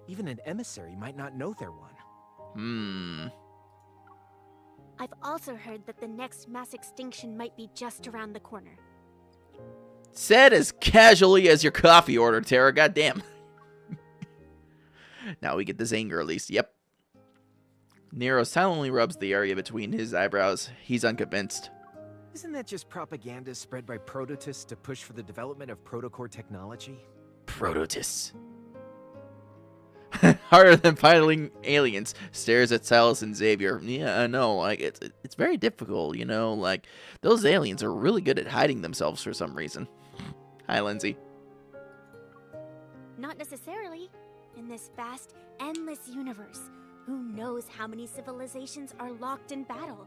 even an emissary might not know they're one. I've also heard that the next mass extinction might be just around the corner. Said as casually as your coffee order, Tara. Goddamn. Now we get the Zane girlies. Yep. Nero silently rubs the area between his eyebrows. He's unconvinced. Isn't that just propaganda spread by prototists to push for the development of protocore technology? Prototists. Harder than fighting aliens. Stares at Silas and Xavier. Yeah, I know. Like it's very difficult, you know. Like those aliens are really good at hiding themselves for some reason. Hi, Lindsay. Not necessarily. In this vast, endless universe, who knows how many civilizations are locked in battle?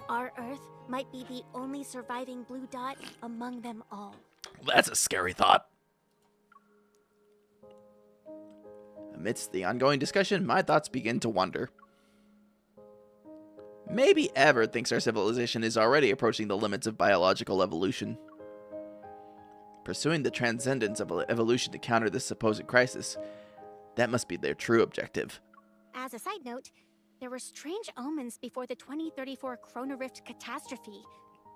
Our Earth might be the only surviving blue dot among them all. That's a scary thought. Amidst the ongoing discussion, my thoughts begin to wander. Maybe Ever thinks our civilization is already approaching the limits of biological evolution. Pursuing the transcendence of evolution to counter this supposed crisis, that must be their true objective. As a side note, there were strange omens before the 2034 Chrono Rift catastrophe.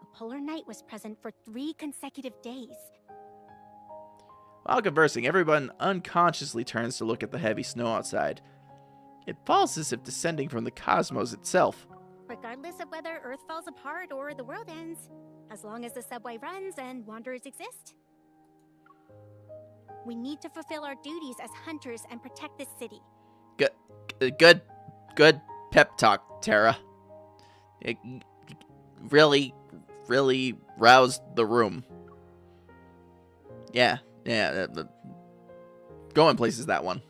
A polar night was present for 3 consecutive days. While conversing, everyone unconsciously turns to look at the heavy snow outside. It falls as if descending from the cosmos itself. Regardless of whether Earth falls apart or the world ends, as long as the subway runs and wanderers exist. We need to fulfill our duties as hunters and protect this city. Good pep talk, Tara. It really roused the room. Yeah, going places, that one.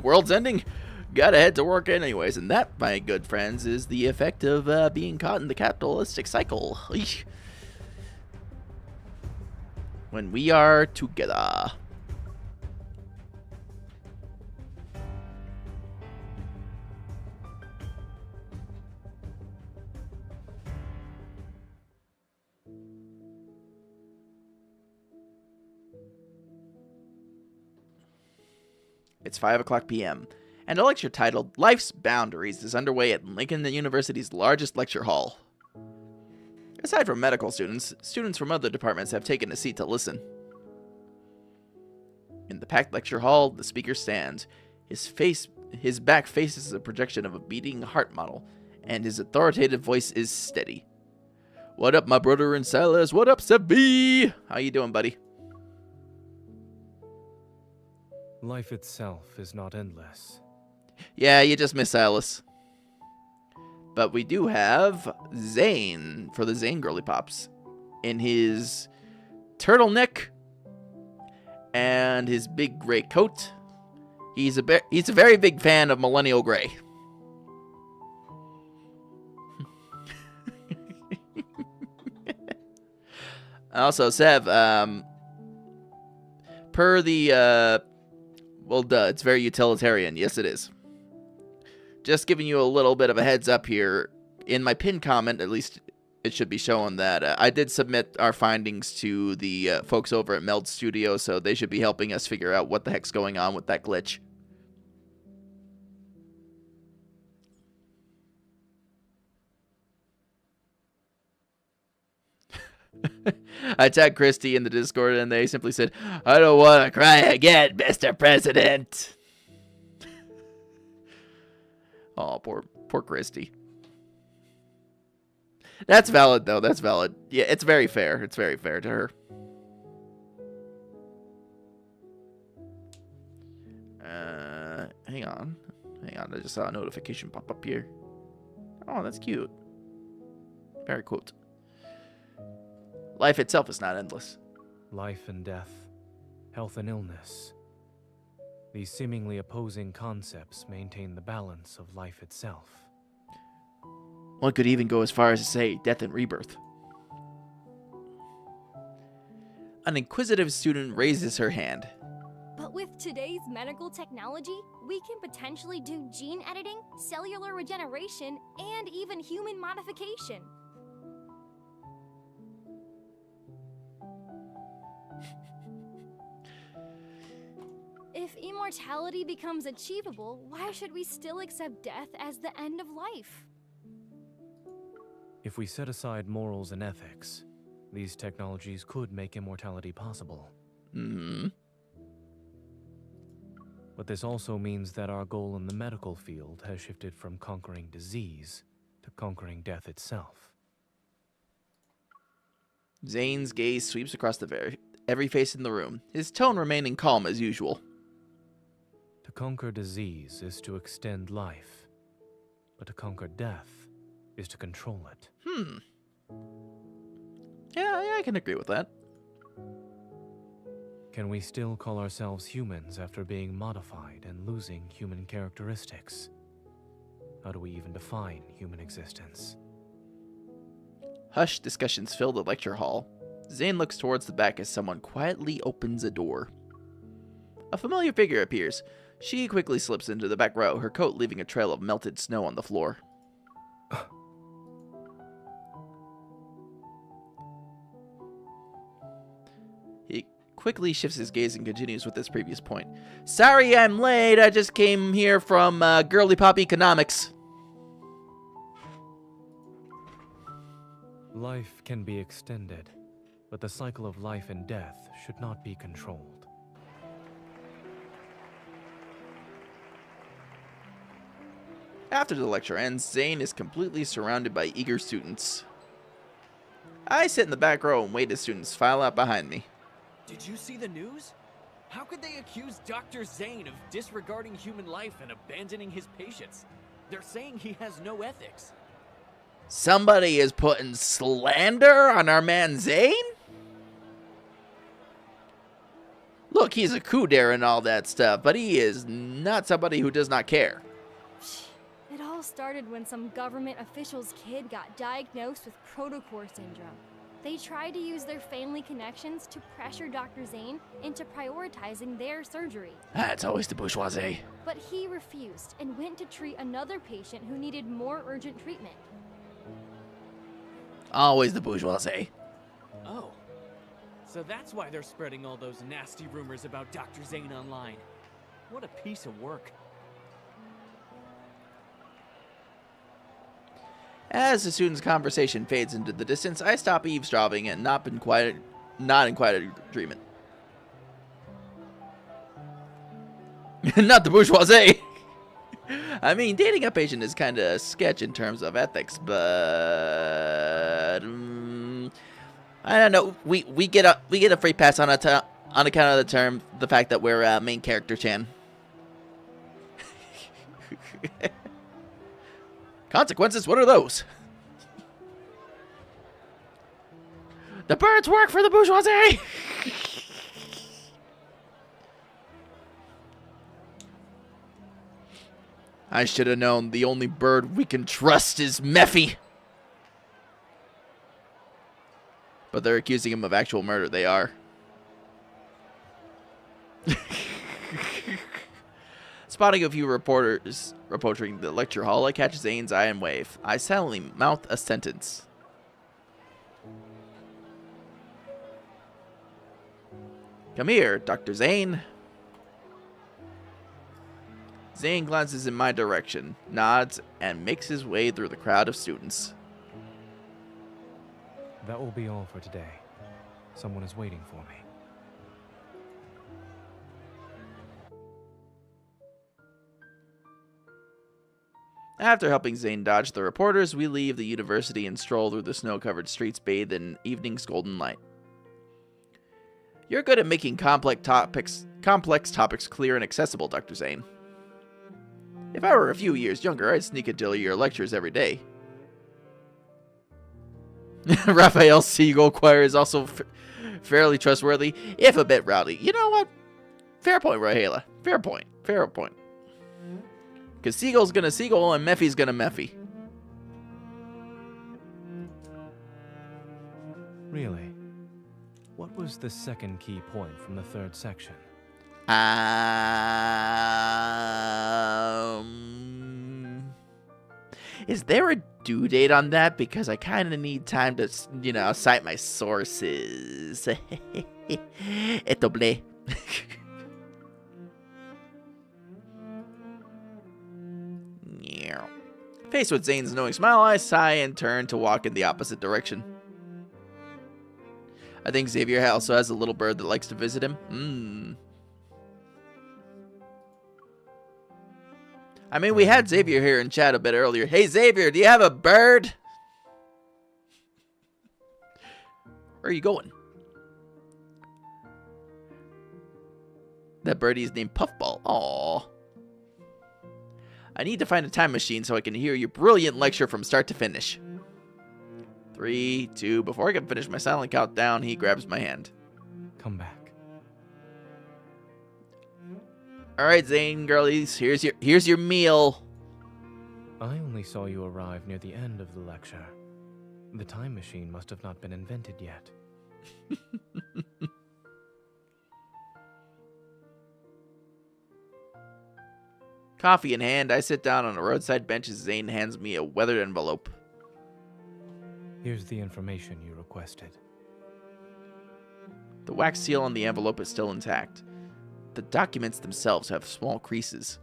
World's ending. Gotta head to work anyways, and that, my good friends, is the effect of being caught in the capitalistic cycle. Eesh. When we are together. It's 5 o'clock p.m., and a lecture titled Life's Boundaries is underway at Lincoln University's largest lecture hall. Aside from medical students, students from other departments have taken a seat to listen. In the packed lecture hall, the speaker stands. His back faces a projection of a beating heart model, and his authoritative voice is steady. What up, my brother and Silas? What up, Sebi? How you doing, buddy? Life itself is not endless. Yeah, you just missed Silas. But we do have Zane for the Zane Girly Pops in his turtleneck and his big gray coat. He's a very big fan of Millennial Gray. Also, Sev, per the well, duh, it's very utilitarian. Yes, it is. Just giving you a little bit of a heads up here. In my pinned comment, at least it should be showing that I did submit our findings to the folks over at Meld Studio, so they should be helping us figure out what the heck's going on with that glitch. I tagged Christy in the Discord, and they simply said, "I don't want to cry again, Mr. President." Oh, poor Christy. That's valid, though. That's valid. Yeah, it's very fair. It's very fair to her. Hang on. Hang on. I just saw a notification pop up here. Oh, that's cute. Very quote. Life itself is not endless. Life and death, health and illness. These seemingly opposing concepts maintain the balance of life itself. One could even go as far as to say death and rebirth. An inquisitive student raises her hand. But with today's medical technology, we can potentially do gene editing, cellular regeneration, and even human modification. If immortality becomes achievable, why should we still accept death as the end of life? If we set aside morals and ethics, these technologies could make immortality possible. But this also means that our goal in the medical field has shifted from conquering disease to conquering death itself. Zane's gaze sweeps across every face in the room, his tone remaining calm as usual. To conquer disease is to extend life, but to conquer death is to control it. Yeah, I can agree with that. Can we still call ourselves humans after being modified and losing human characteristics? How do we even define human existence? Hushed discussions fill the lecture hall. Zane looks towards the back as someone quietly opens a door. A familiar figure appears. She quickly slips into the back row, her coat leaving a trail of melted snow on the floor. He quickly shifts his gaze and continues with his previous point. "Sorry I'm late, I just came here from Girly Pop Economics." Life can be extended, but the cycle of life and death should not be controlled. After the lecture ends, Zane is completely surrounded by eager students. I sit in the back row and wait as students file out behind me. Did you see the news? How could they accuse Dr. Zane of disregarding human life and abandoning his patients? They're saying he has no ethics. Somebody is putting slander on our man Zane? Look, he's a coup dare and all that stuff, but he is not somebody who does not care. It all started when some government official's kid got diagnosed with protocore syndrome. They tried to use their family connections to pressure Dr. Zane into prioritizing their surgery. That's always the bourgeoisie. But he refused and went to treat another patient who needed more urgent treatment. Always the bourgeoisie. Oh. So that's why they're spreading all those nasty rumors about Dr. Zane online. What a piece of work. As the students' conversation fades into the distance, I stop eavesdropping and not in quiet agreement. Not the bourgeoisie. I mean, dating a patient is kind of sketch in terms of ethics, but I don't know. We get a free pass on account of the fact that we're main character Chan. Consequences? What are those? The birds work for the bourgeoisie! I should have known the only bird we can trust is Mephi. But they're accusing him of actual murder. They are. Spotting a few reporters approaching the lecture hall, I catch Zane's eye and wave. I silently mouth a sentence. Come here, Dr. Zane. Zane glances in my direction, nods, and makes his way through the crowd of students. That will be all for today. Someone is waiting for me. After helping Zane dodge the reporters, we leave the university and stroll through the snow-covered streets bathed in evening's golden light. You're good at making complex topics clear and accessible, Dr. Zane. If I were a few years younger, I'd sneak into your lectures every day. Raphael's Seagull Choir is also fairly trustworthy, if a bit rowdy. You know what? Fair point, Rahela. Fair point. Fair point. Because Seagull's gonna Seagull and Mephi's gonna Mephi. Really? What was the second key point from the third section? Is there a due date on that? Because I kind of need time to, you know, cite my sources. Esto blé. Faced with Zane's knowing smile, I sigh and turn to walk in the opposite direction. I think Xavier also has a little bird that likes to visit him. I mean, we had Xavier here in chat a bit earlier. Hey, Xavier, do you have a bird? Where are you going? That birdie is named Puffball. Aww. I need to find a time machine so I can hear your brilliant lecture from start to finish. 3, 2, before I can finish my silent countdown, he grabs my hand. Come back. Alright, Zane, girlies, here's your meal. I only saw you arrive near the end of the lecture. The time machine must have not been invented yet. Coffee in hand, I sit down on a roadside bench as Zane hands me a weathered envelope. Here's the information you requested. The wax seal on the envelope is still intact. The documents themselves have small creases.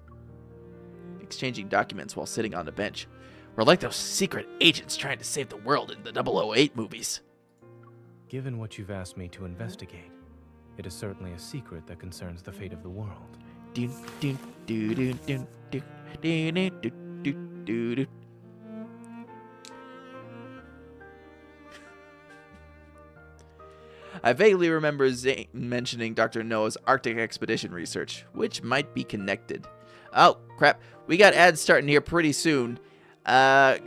Exchanging documents while sitting on the bench. We're like those secret agents trying to save the world in the 008 movies. Given what you've asked me to investigate, it is certainly a secret that concerns the fate of the world. Dun, dun, dun, dun, dun, dun, dun, dun, dun, dun, dun. I vaguely remember Zane mentioning Dr. Noah's Arctic expedition research, which might be connected. Oh, crap. We got ads starting here pretty soon. If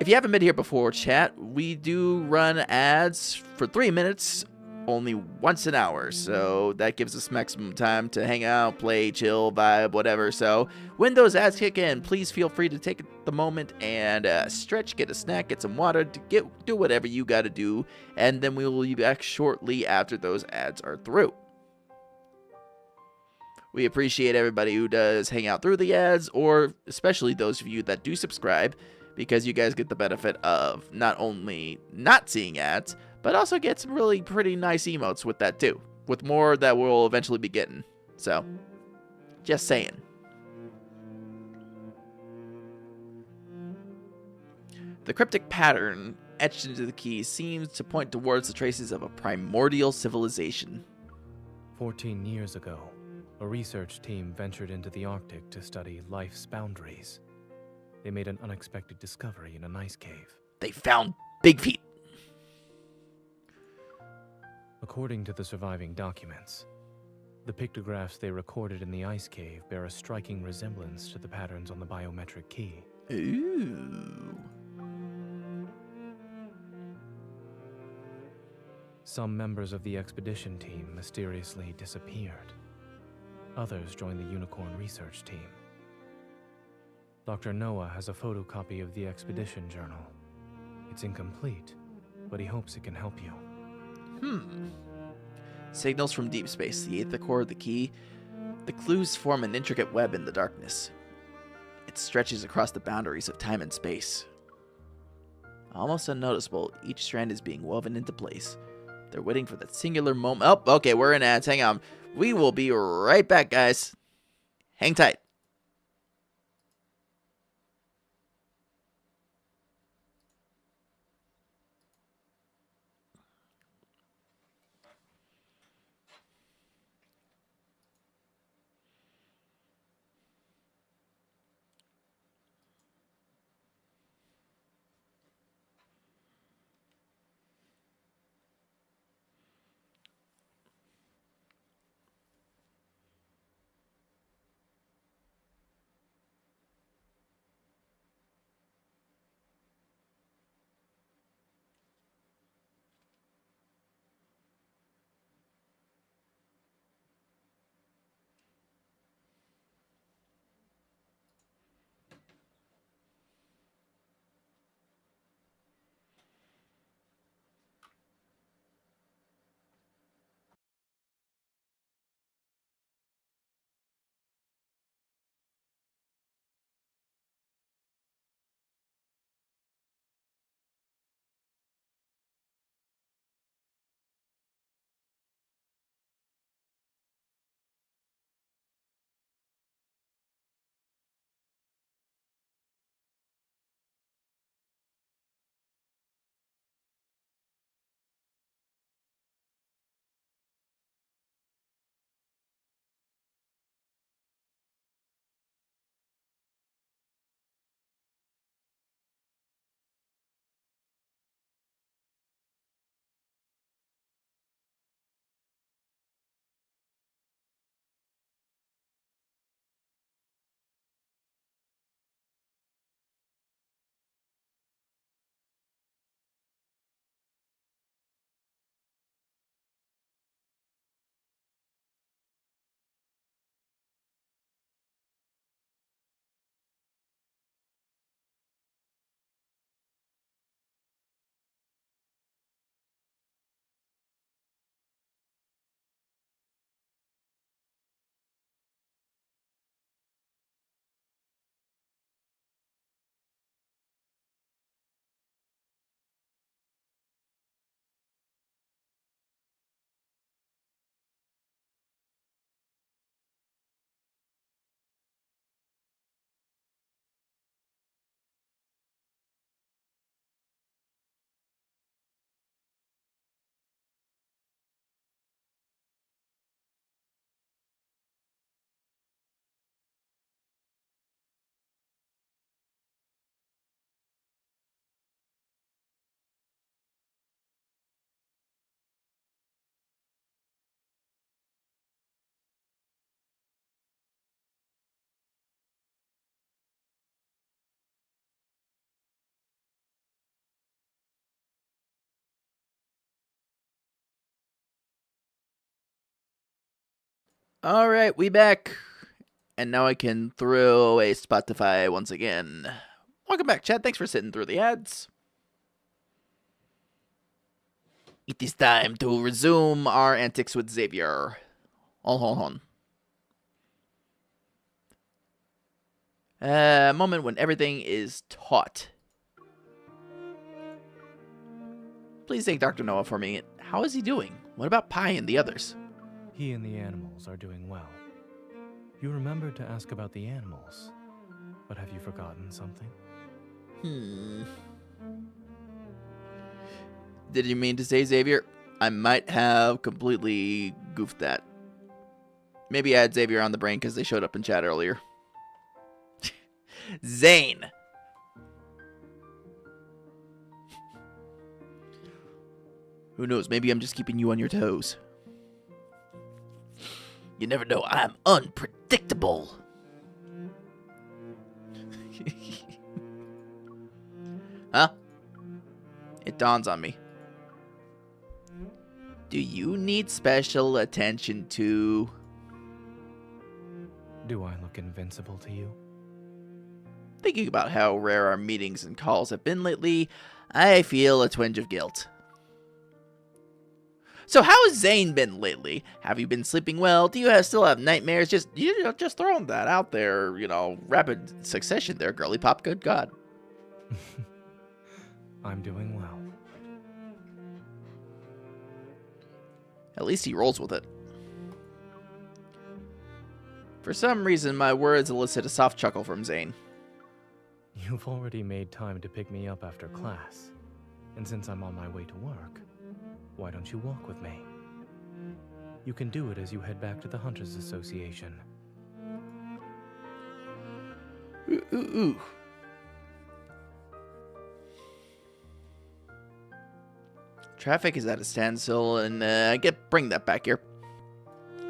you haven't been here before, chat, we do run ads for 3 minutes, only once an hour. So that gives us maximum time to hang out, play, chill, vibe, whatever. So when those ads kick in, please feel free to take the moment and stretch, get a snack, get some water, to do whatever you got to do. And then we will be back shortly after those ads are through. We appreciate everybody who does hang out through the ads, or especially those of you that do subscribe, because you guys get the benefit of not only not seeing ads, but also get some really pretty nice emotes with that too, with more that we'll eventually be getting. So, just saying. The cryptic pattern etched into the key seems to point towards the traces of a primordial civilization. 14 years ago, a research team ventured into the Arctic to study life's boundaries. They made an unexpected discovery in an ice cave. They found Big Feet. According to the surviving documents, the pictographs they recorded in the ice cave bear a striking resemblance to the patterns on the biometric key. Ooh. Some members of the expedition team mysteriously disappeared. Others joined the Unicorn research team. Dr. Noah has a photocopy of the expedition journal. It's incomplete, but he hopes it can help you. Signals from Deepspace, the eighth core of the key. The clues form an intricate web in the darkness. It stretches across the boundaries of time and space. Almost unnoticeable, each strand is being woven into place. They're waiting for that singular moment. Oh, okay, we're in ads. Hang on. We will be right back, guys. Hang tight. Alright, we back. And now I can throw away Spotify once again. Welcome back, chat. Thanks for sitting through the ads. It is time to resume our antics with Xavier. Hold on. A moment when everything is taut. Please thank Dr. Noah for me. How is he doing? What about Pi and the others? He and the animals are doing well. You remembered to ask about the animals, but have you forgotten something? Did you mean to say, Xavier? I might have completely goofed that. Maybe I had Xavier on the brain because they showed up in chat earlier. Zane! Who knows? Maybe I'm just keeping you on your toes. You never know. I'm unpredictable. Huh? It dawns on me. Do you need special attention too? Do I look invincible to you? Thinking about how rare our meetings and calls have been lately, I feel a twinge of guilt. So how has Zane been lately? Have you been sleeping well? Do you still have nightmares? Just throwing that out there, rapid succession there, girly pop. Good God. I'm doing well. At least he rolls with it. For some reason, my words elicit a soft chuckle from Zane. You've already made time to pick me up after class. And since I'm on my way to work, why don't you walk with me? You can do it as you head back to the Hunters Association. Ooh. Traffic is at a standstill, and bring that back here.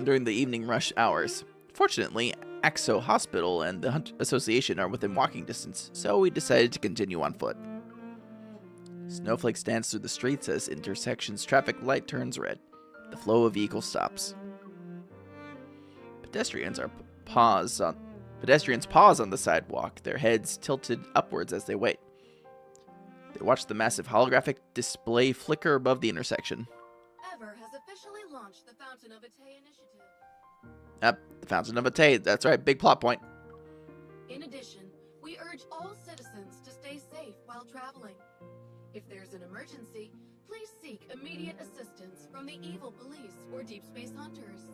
During the evening rush hours. Fortunately, Axo Hospital and the Hunt Association are within walking distance, so we decided to continue on foot. Snowflakes dance through the streets as intersections traffic light turns red. The flow of vehicles stops. Pedestrians pause on the sidewalk, their heads tilted upwards as they wait. They watch the massive holographic display flicker above the intersection. Ever has officially launched the Fountain of Atay initiative. The Fountain of Atay, that's right, big plot point. In addition, we urge all citizens to stay safe while traveling. If there's an emergency, please seek immediate assistance from the evil police or Deepspace hunters.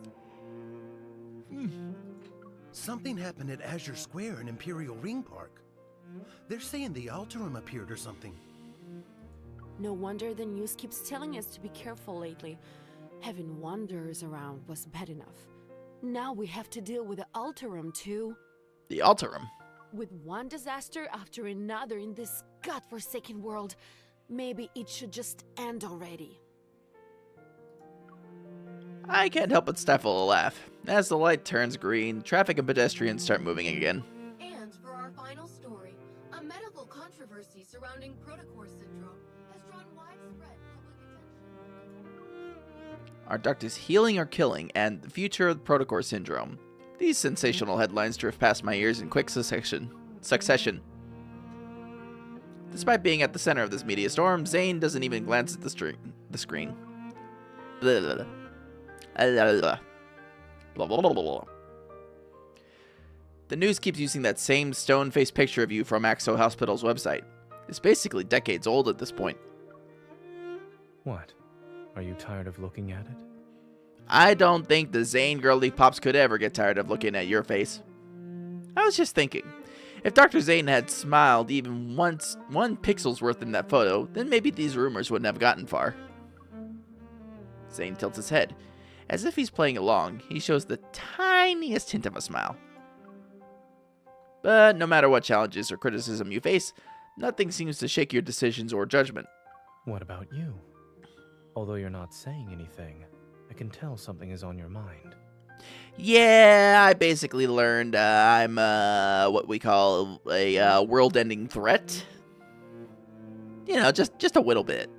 Something happened at Azure Square in Imperial Ring Park. They're saying the Alterum appeared or something. No wonder the news keeps telling us to be careful lately. Having wanderers around was bad enough. Now we have to deal with the Alterum too. The Alterum? With one disaster after another in this godforsaken world, maybe it should just end already. I can't help but stifle a laugh. As the light turns green, traffic and pedestrians start moving again. And for our final story, a medical controversy surrounding Protocore syndrome has drawn widespread public attention. Are doctors healing or killing? And the future of the Protocore syndrome. These sensational headlines drift past my ears in quick succession. Despite being at the center of this media storm, Zane doesn't even glance at the screen. Blah, blah, blah. Blah, blah, blah, blah. The news keeps using that same stone-faced picture of you from Axo Hospital's website. It's basically decades old at this point. What? Are you tired of looking at it? I don't think the Zane girly pops could ever get tired of looking at your face. I was just thinking, if Dr. Zane had smiled even one pixel's worth in that photo, then maybe these rumors wouldn't have gotten far. Zane tilts his head. As if he's playing along, he shows the tiniest hint of a smile. But no matter what challenges or criticism you face, nothing seems to shake your decisions or judgment. What about you? Although you're not saying anything, I can tell something is on your mind. Yeah, I basically learned I'm what we call a world-ending threat. You know, just a little bit.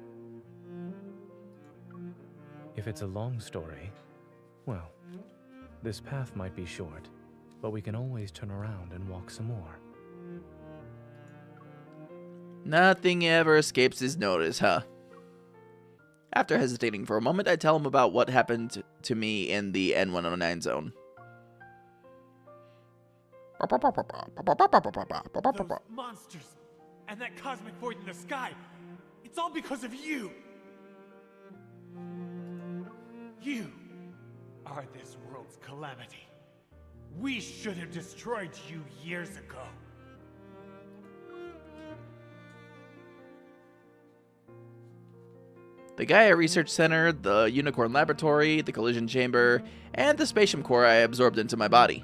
If it's a long story, well, This path might be short, but we can always turn around and walk some more. Nothing ever escapes his notice, huh? After hesitating for a moment, I tell him about what happened to me in the N109 zone. Those monsters and that cosmic void in the sky, it's all because of you! You are this world's calamity. We should have destroyed you years ago. The Gaia Research Center, the Unicorn Laboratory, the Collision Chamber, and the Spatium Core I absorbed into my body.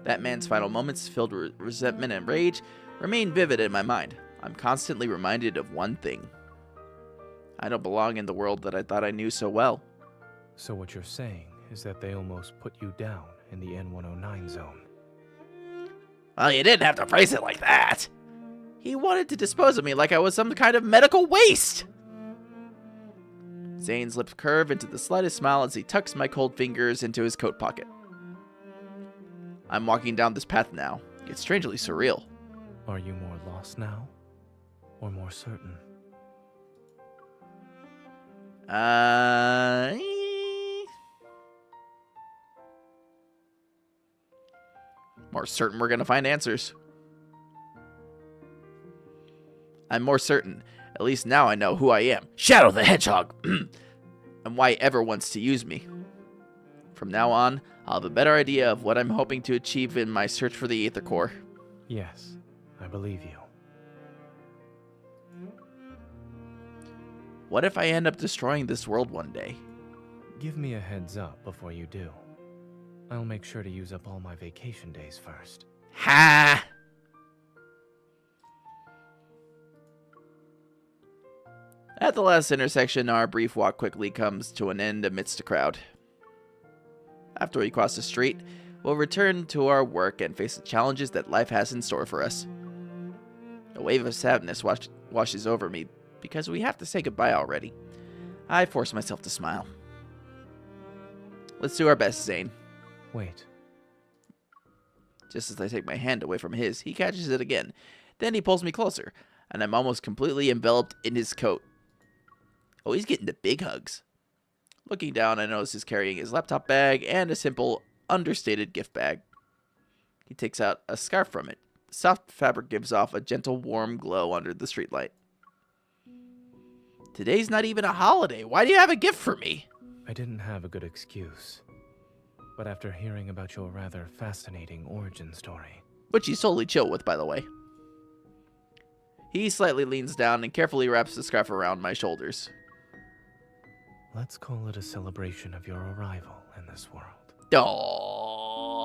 That man's final moments, filled with resentment and rage, remain vivid in my mind. I'm constantly reminded of one thing. I don't belong in the world that I thought I knew so well. So what you're saying is that they almost put you down in the N109 zone. Well, you didn't have to phrase it like that. He wanted to dispose of me like I was some kind of medical waste. Zane's lips curve into the slightest smile as he tucks my cold fingers into his coat pocket. I'm walking down this path now. It's strangely surreal. Are you more lost now? Or more certain? More certain we're gonna find answers. I'm more certain. At least now I know who I am. Shadow the Hedgehog! And why he ever wants to use me. From now on, I'll have a better idea of what I'm hoping to achieve in my search for the Aether Core. Yes, I believe you. What if I end up destroying this world one day? Give me a heads up before you do. I'll make sure to use up all my vacation days first. Ha! At the last intersection, our brief walk quickly comes to an end amidst a crowd. After we cross the street, we'll return to our work and face the challenges that life has in store for us. A wave of sadness washes over me because we have to say goodbye already. I force myself to smile. Let's do our best, Zane. Wait. Just as I take my hand away from his, he catches it again. Then he pulls me closer, and I'm almost completely enveloped in his coat. Oh, he's getting the big hugs. Looking down, I notice he's carrying his laptop bag and a simple, understated gift bag. He takes out a scarf from it. The soft fabric gives off a gentle, warm glow under the streetlight. Today's not even a holiday. Why do you have a gift for me? I didn't have a good excuse. But after hearing about your rather fascinating origin story... Which he's totally chill with, by the way. He slightly leans down and carefully wraps the scarf around my shoulders. Let's call it a celebration of your arrival in this world. Aww.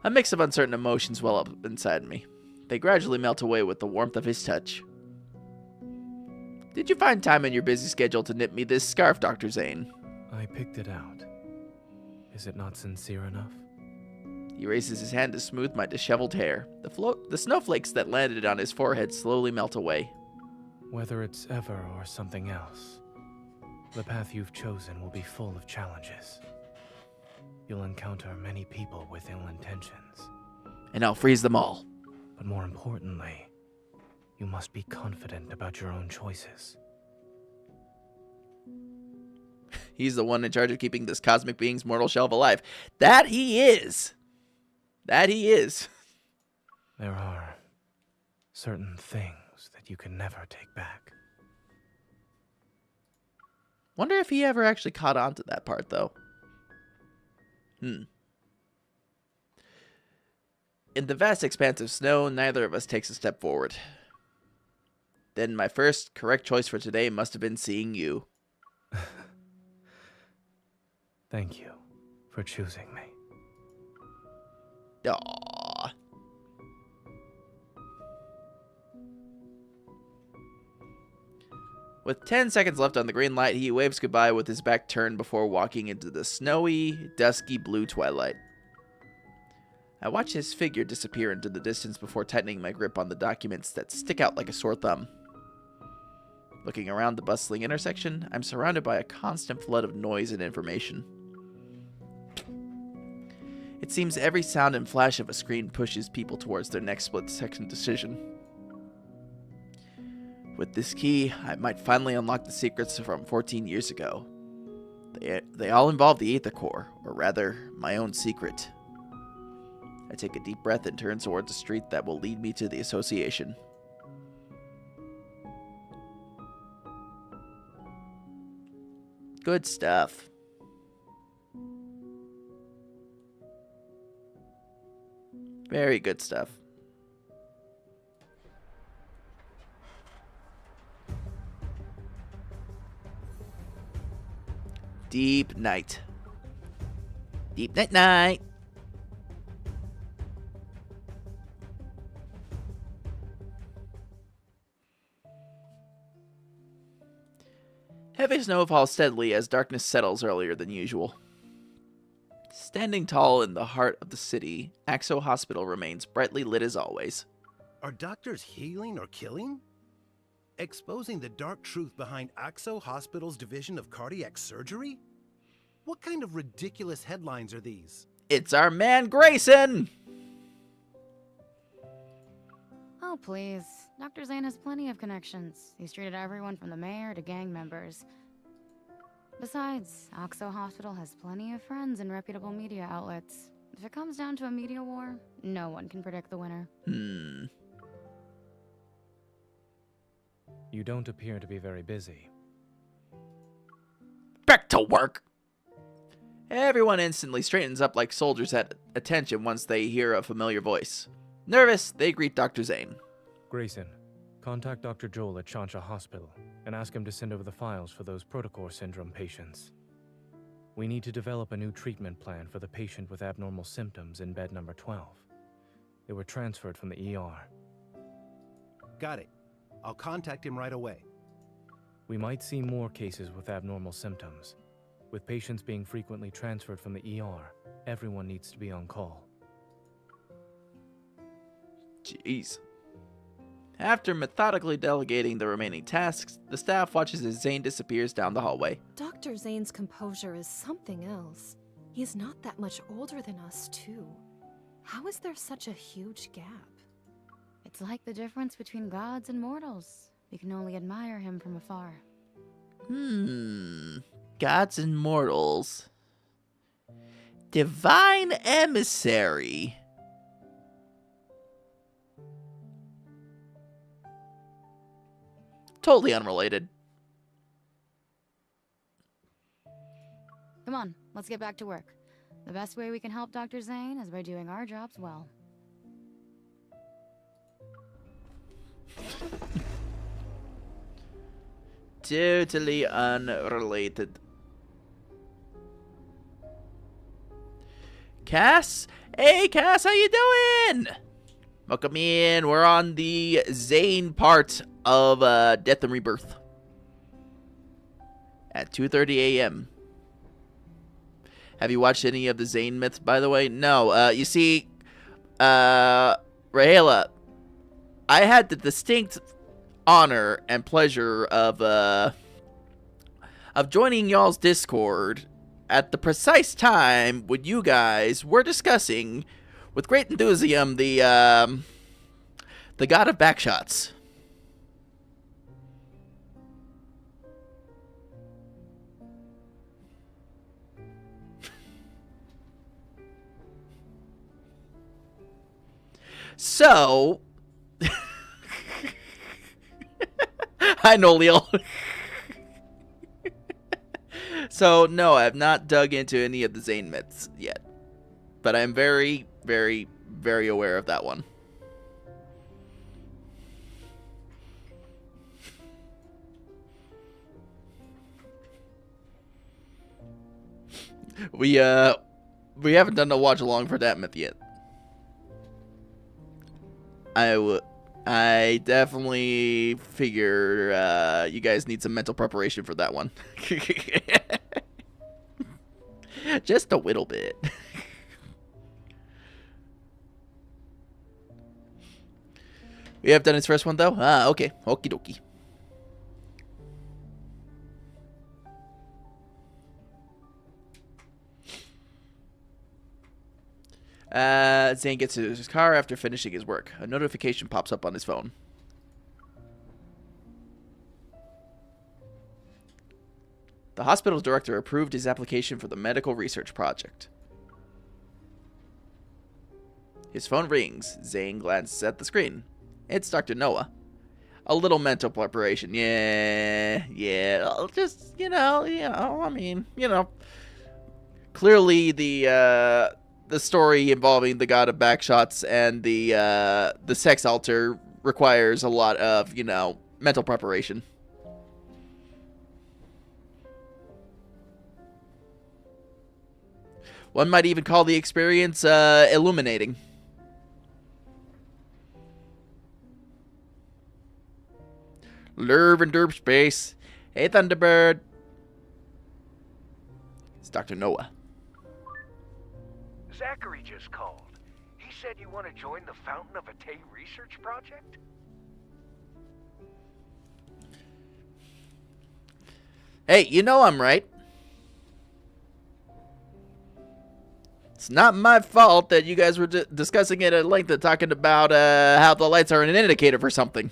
A mix of uncertain emotions well up inside me. They gradually melt away with the warmth of his touch. Did you find time in your busy schedule to knit me this scarf, Dr. Zane? I picked it out. Is it not sincere enough? He raises his hand to smooth my disheveled hair. The snowflakes that landed on his forehead slowly melt away. Whether it's ever or something else, the path you've chosen will be full of challenges. You'll encounter many people with ill intentions. And I'll freeze them all. But more importantly, you must be confident about your own choices. He's the one in charge of keeping this cosmic being's mortal shell alive. That he is! That he is. There are certain things that you can never take back. Wonder if he ever actually caught on to that part, though. In the vast expanse of snow, neither of us takes a step forward. Then my first correct choice for today must have been seeing you. Thank you for choosing me. Aww. With 10 seconds left on the green light, he waves goodbye with his back turned before walking into the snowy, dusky blue twilight. I watch his figure disappear into the distance before tightening my grip on the documents that stick out like a sore thumb. Looking around the bustling intersection, I'm surrounded by a constant flood of noise and information. It seems every sound and flash of a screen pushes people towards their next split-second decision. With this key, I might finally unlock the secrets from 14 years ago. They all involve the Aether Core, or rather, my own secret. I take a deep breath and turn towards a street that will lead me to the association. Good stuff. Very good stuff. Deep night. Deep night night. Heavy snow falls steadily as darkness settles earlier than usual. Standing tall in the heart of the city, Axo Hospital remains brightly lit as always. Are doctors healing or killing? Exposing the dark truth behind Axo Hospital's division of cardiac surgery? What kind of ridiculous headlines are these? It's our man Grayson! Oh, please. Dr. Zane has plenty of connections. He's treated everyone from the mayor to gang members. Besides, Axo Hospital has plenty of friends in reputable media outlets. If it comes down to a media war, no one can predict the winner. You don't appear to be very busy. Back to work! Everyone instantly straightens up like soldiers at attention once they hear a familiar voice. Nervous, they greet Dr. Zane. Grayson, contact Dr. Joel at Shansha Hospital and ask him to send over the files for those Protocore syndrome patients. We need to develop a new treatment plan for the patient with abnormal symptoms in bed number 12. They were transferred from the ER. Got it. I'll contact him right away. We might see more cases with abnormal symptoms. With patients being frequently transferred from the ER, everyone needs to be on call. Jeez. After methodically delegating the remaining tasks, the staff watches as Zane disappears down the hallway. Dr. Zane's composure is something else. He's not that much older than us, too. How is there such a huge gap? It's like the difference between gods and mortals. We can only admire him from afar. Gods and mortals. Divine emissary. Totally unrelated. Come on, let's get back to work. The best way we can help Dr. Zane is by doing our jobs well. Totally unrelated. Cass? Hey, Cass, how you doing? Welcome in. We're on the Zane part of Death and Rebirth. At 2:30 a.m. Have you watched any of the Zane myths, by the way? No. You see, Rahela, I had the distinct honor and pleasure of joining y'all's Discord at the precise time when you guys were discussing with great enthusiasm the god of backshots. So, I know, Leo. So, no, I have not dug into any of the Zane myths yet. But I'm very, very, very aware of that one. We haven't done a watch along for that myth yet. I definitely figure you guys need some mental preparation for that one. Just a little bit. We have done his first one, though? Ah, okay. Okie dokie. Zane gets into his car after finishing his work. A notification pops up on his phone. The hospital's director approved his application for the medical research project. His phone rings. Zane glances at the screen. It's Dr. Noah. A little mental preparation. Yeah. Just, I mean, clearly the story involving the god of backshots and the sex altar requires a lot of, mental preparation. One might even call the experience illuminating. Lurv and Deepspace. Hey, Thunderbird. It's Dr. Noah. Zachary just called. He said you want to join the Fountain of Atay research project? Hey, I'm right. It's not my fault that you guys were discussing it at length and talking about how the lights are an indicator for something.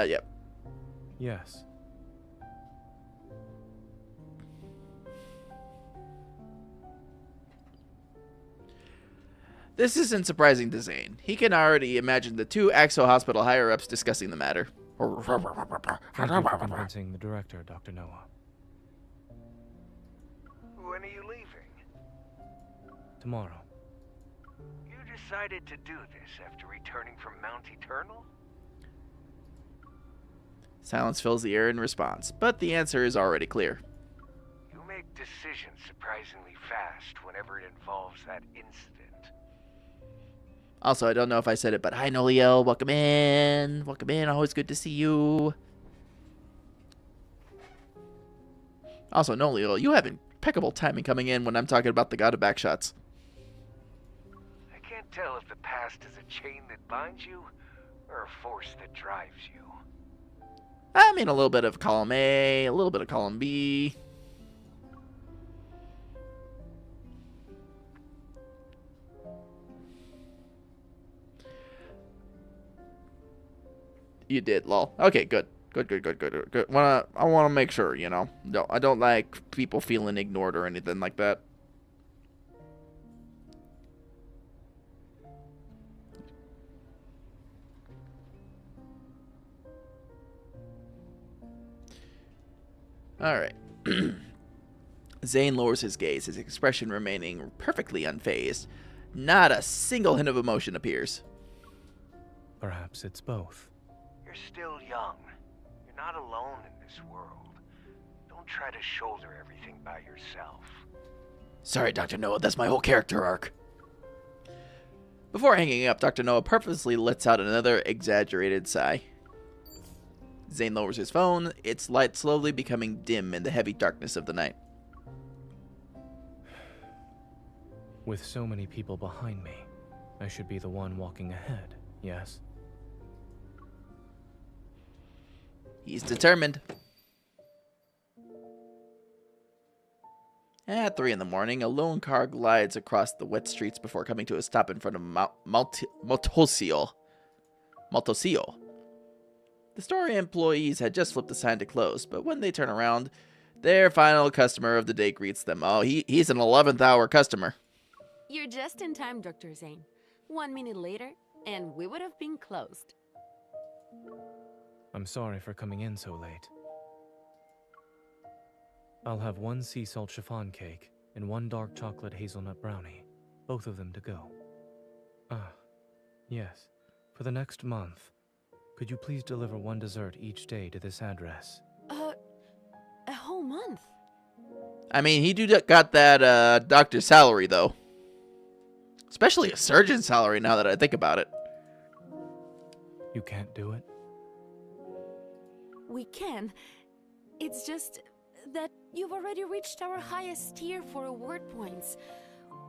Yep. Yes. This isn't surprising to Zane. He can already imagine the two Axo Hospital higher-ups discussing the matter. Thank you for convincing the director, Dr. Noah. When are you leaving? Tomorrow. You decided to do this after returning from Mount Eternal? Silence fills the air in response, but the answer is already clear. You make decisions surprisingly fast whenever it involves that incident. Also, I don't know if I said it, but hi, Nolio. Welcome in. Welcome in. Always good to see you. Also, Nolio, you have impeccable timing coming in when I'm talking about the god of backshots. I can't tell if the past is a chain that binds you or a force that drives you. I mean, a little bit of column A, a little bit of column B. You did, lol. Okay, good. Good. I wanna make sure, No, I don't like people feeling ignored or anything like that. Alright. Zane lowers his gaze, his expression remaining perfectly unfazed. Not a single hint of emotion appears. Perhaps it's both. You're still young. You're not alone in this world. Don't try to shoulder everything by yourself. Sorry, Dr. Noah, that's my whole character arc. Before hanging up, Dr. Noah purposely lets out another exaggerated sigh. Zane lowers his phone, its light slowly becoming dim in the heavy darkness of the night. With so many people behind me, I should be the one walking ahead, yes? He's determined. At 3 in the morning, a lone car glides across the wet streets before coming to a stop in front of Motosio. The store employees had just flipped the sign to close, but when they turn around, their final customer of the day greets them. Oh, he's an 11th hour customer. You're just in time, Dr. Zane. 1 minute later, and we would have been closed. I'm sorry for coming in so late. I'll have 1 sea salt chiffon cake and 1 dark chocolate hazelnut brownie, both of them to go. Ah, yes. For the next month, could you please deliver 1 dessert each day to this address? A whole month? I mean, he got that doctor's salary, though. Especially a surgeon's salary, now that I think about it. You can't do it? We can. It's just that you've already reached our highest tier for award points.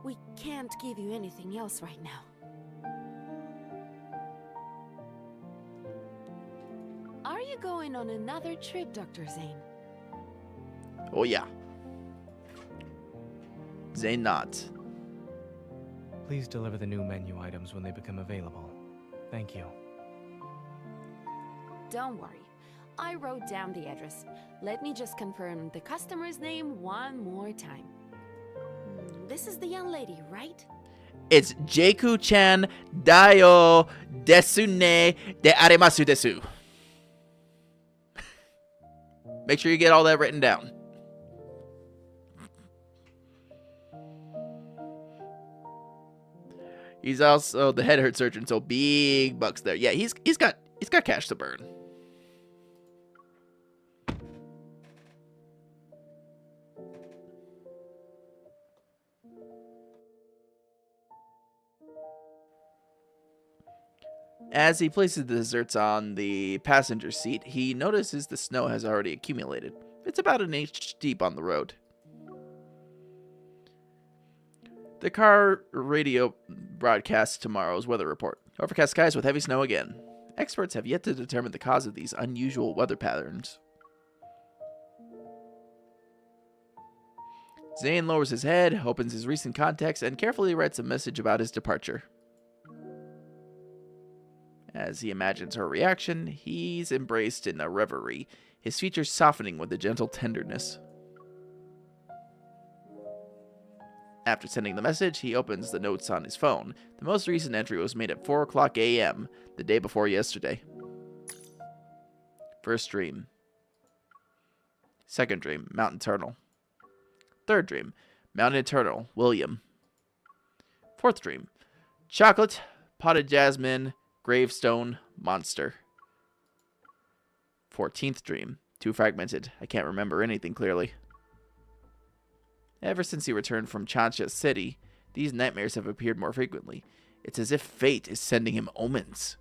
We can't give you anything else right now. you going on another trip, Dr. Zane? Oh yeah. Zane nods. Please deliver the new menu items when they become available. Thank you. Don't worry. I wrote down the address. Let me just confirm the customer's name one more time. This is the young lady, right? It's Jaku-chan Daio Desune de Aremasu desu. Make sure you get all that written down. He's also the head hurt surgeon, so big bucks there. Yeah, he's got cash to burn. As he places the desserts on the passenger seat, he notices the snow has already accumulated. It's about an inch deep on the road. The car radio broadcasts tomorrow's weather report. Overcast skies with heavy snow again. Experts have yet to determine the cause of these unusual weather patterns. Zane lowers his head, opens his recent contacts, and carefully writes a message about his departure. As he imagines her reaction, he's embraced in a reverie, his features softening with a gentle tenderness. After sending the message, he opens the notes on his phone. The most recent entry was made at 4 o'clock a.m., the day before yesterday. First dream. Second dream, Mountain Turtle. Third dream, Mountain Turtle, William. Fourth dream, chocolate, potted jasmine, gravestone, monster. 14th dream, too fragmented. I can't remember anything clearly. Ever since he returned from Chansha City, these nightmares have appeared more frequently. It's as if fate is sending him omens.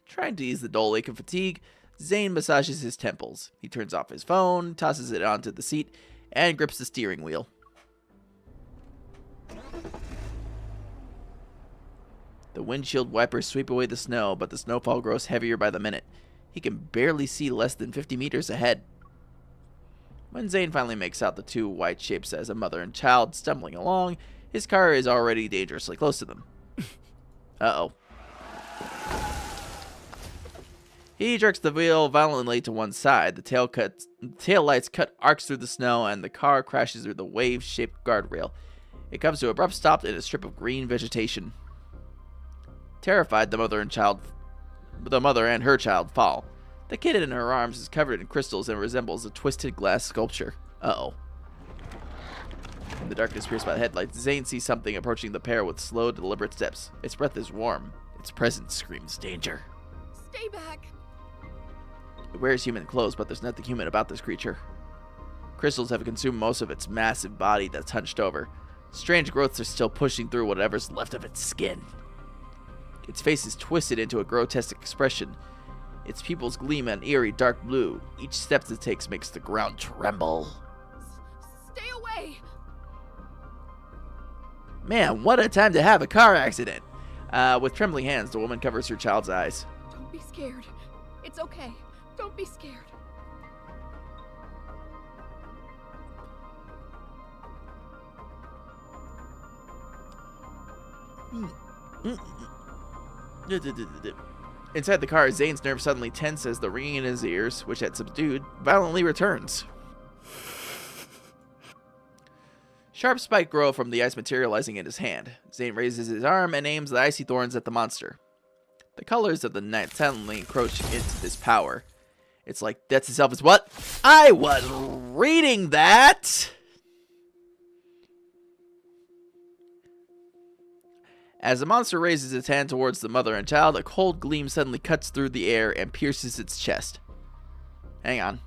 Trying to ease the dull ache of fatigue, Zane massages his temples. He turns off his phone, tosses it onto the seat, and grips the steering wheel. The windshield wipers sweep away the snow, but the snowfall grows heavier by the minute. He can barely see less than 50 meters ahead. When Zane finally makes out the two white shapes as a mother and child stumbling along, his car is already dangerously close to them. Uh-oh. He jerks the wheel violently to one side. The tail lights cut arcs through the snow, and the car crashes through the wave-shaped guardrail. It comes to an abrupt stop in a strip of green vegetation. Terrified, the mother and her child fall. The kid in her arms is covered in crystals and resembles a twisted glass sculpture. Uh-oh. In the darkness pierced by the headlights, Zane sees something approaching the pair with slow, deliberate steps. Its breath is warm. Its presence screams danger. Stay back. It wears human clothes, but there's nothing human about this creature. Crystals have consumed most of its massive body that's hunched over. Strange growths are still pushing through whatever's left of its skin. Its face is twisted into a grotesque expression. Its pupils gleam an eerie dark blue. Each step it takes makes the ground tremble. Stay away! Man, what a time to have a car accident. With trembling hands, the woman covers her child's eyes. Don't be scared. It's okay. Don't be scared. Inside the car, Zane's nerves suddenly tense as the ringing in his ears, which had subdued, violently returns. Sharp spikes grow from the ice materializing in his hand. Zane raises his arm and aims the icy thorns at the monster. The colors of the night suddenly encroach into this power. It's like death itself is what? I was reading that! As the monster raises its hand towards the mother and child, a cold gleam suddenly cuts through the air and pierces its chest. Hang on.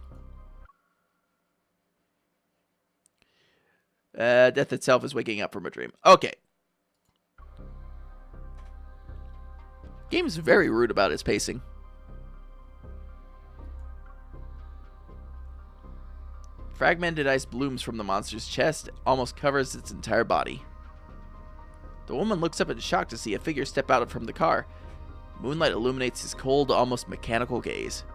Death itself is waking up from a dream. Okay. Game's very rude about its pacing. Fragmented ice blooms from the monster's chest, almost covers its entire body. The woman looks up in shock to see a figure step out from the car. Moonlight illuminates his cold, almost mechanical gaze.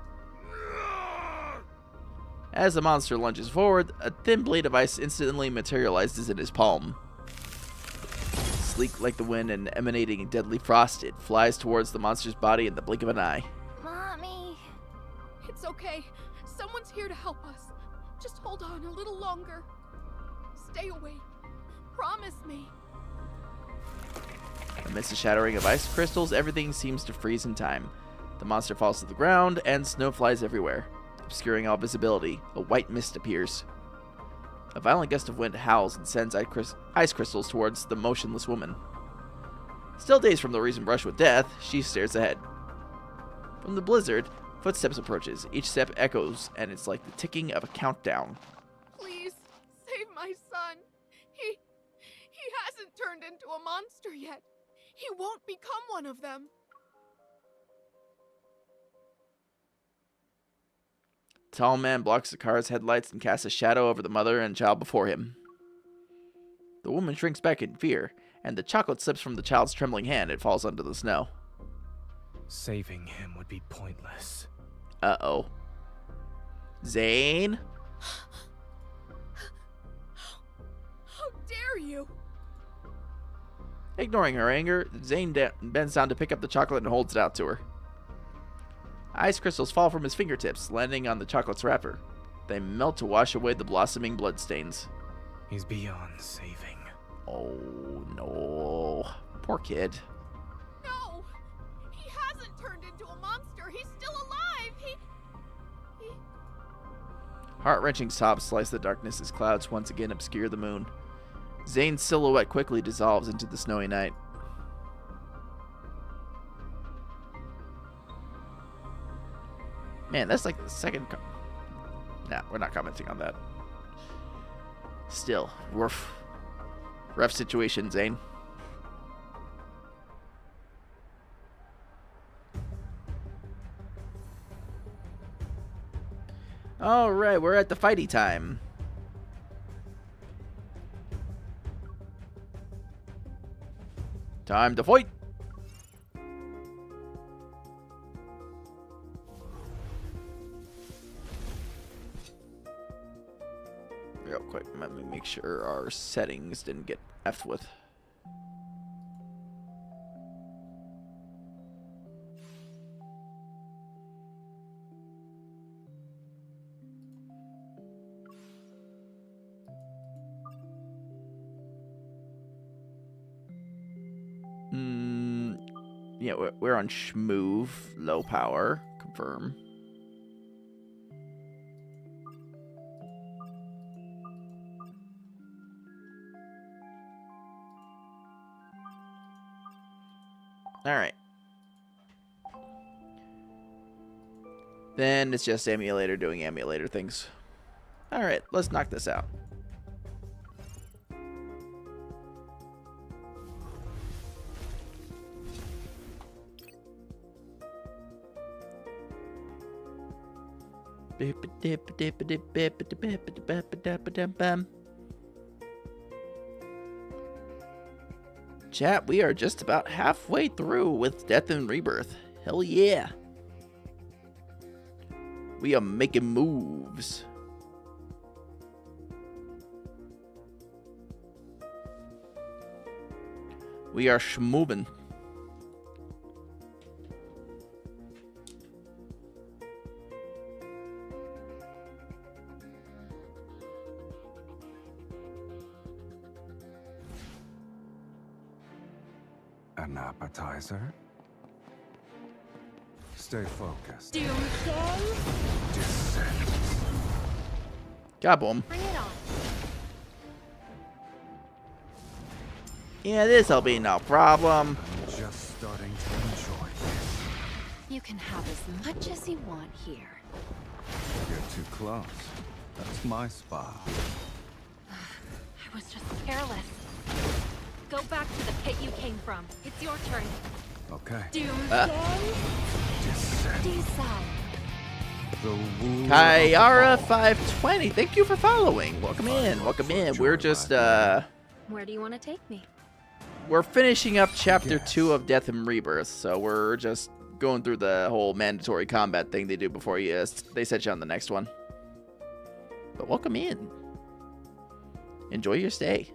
As the monster lunges forward, a thin blade of ice instantly materializes in his palm. Sleek like the wind and emanating deadly frost, it flies towards the monster's body in the blink of an eye. Mommy. It's okay. Someone's here to help us. Just hold on a little longer. Stay awake. Promise me. Amidst the shattering of ice crystals, everything seems to freeze in time. The monster falls to the ground, and snow flies everywhere. Obscuring all visibility, a white mist appears. A violent gust of wind howls and sends ice crystals towards the motionless woman. Still dazed from the recent brush with death, she stares ahead. From the blizzard, footsteps approaches. Each step echoes, and it's like the ticking of a countdown. Please, save my son. He hasn't turned into a monster yet. He won't become one of them. Tall man blocks the car's headlights and casts a shadow over the mother and child before him. The woman shrinks back in fear, and the chocolate slips from the child's trembling hand and falls onto the snow. Saving him would be pointless. Uh-oh. Zane? How dare you? Ignoring her anger, Zane bends down to pick up the chocolate and holds it out to her. Ice crystals fall from his fingertips, landing on the chocolate's wrapper. They melt to wash away the blossoming bloodstains. He's beyond saving. Oh, no. Poor kid. No! He hasn't turned into a monster! He's still alive! He... Heart-wrenching sobs slice the darkness as clouds once again obscure the moon. Zane's silhouette quickly dissolves into the snowy night. Man, that's like the second... Nah, we're not commenting on that. Still, rough. Rough situation, Zane. Alright, we're at the fighty time. Time to fight! Real quick, let me make sure our settings didn't get effed with. Yeah, we're on Schmoove, low power, confirm. Alright. Then it's just emulator doing emulator things. Alright, let's knock this out. Chat, we are just about halfway through with Death and Rebirth. Hell yeah. We are making moves. We are schmoving. An appetizer? Stay focused. Doomsday? Descent. Kaboom. Bring it on. Yeah, this'll be no problem. I'm just starting to enjoy this. You can have as much as you want here. You're too close. That's my spot. I was just careless. Go back to the pit you came from. It's your turn. Okay. Doomsday? Descent. Decide. The wound Kyara of the fall. 520, thank you for following. Welcome in, welcome in. We're just Where do you want to take me? we're finishing up chapter 2 of Death and Rebirth, so we're just going through the whole mandatory combat thing they do before they set you on the next one. But welcome in. Enjoy your stay.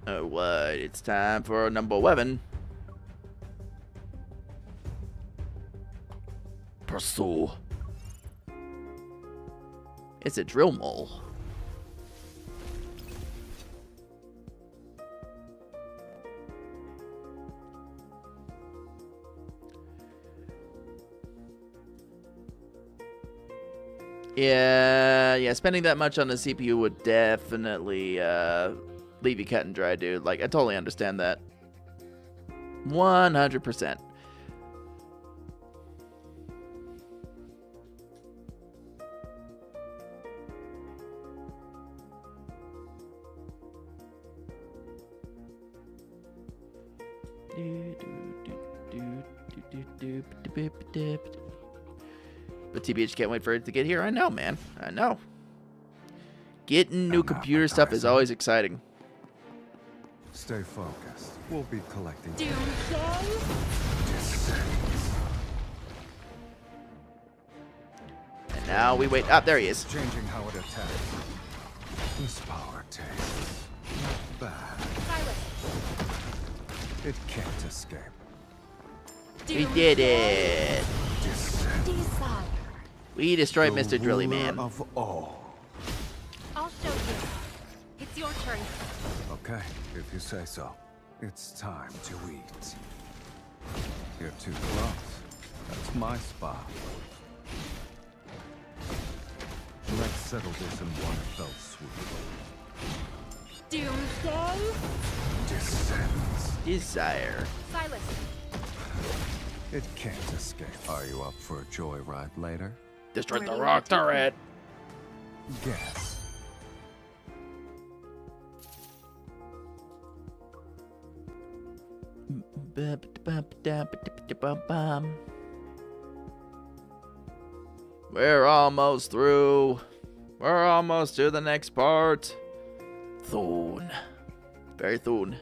Alright, it's time for number 11. Pursue. It's a drill mole. Yeah, spending that much on the CPU would definitely leave you cut and dry, dude. Like, I totally understand that. 100%. But TBH can't wait for it to get here. I know, man. I know. Getting new computer stuff is always exciting. Stay focused. We'll be collecting. And now we wait. Ah, there he is. Changing how it attacks. This power tastes not bad. It can't escape. We did it. Desire. We destroyed Mr. Drilly Man. Of all. I'll show you. It's your turn. Okay, if you say so. It's time to eat. You're too close. That's my spot. Let's settle this in one fell swoop. Doomsday? Descends. Desire. Silas. It can't escape. Are you up for a joyride later? Destroy the rock turret. Guess. We're almost through. We're almost to the next part. Soon. Very soon.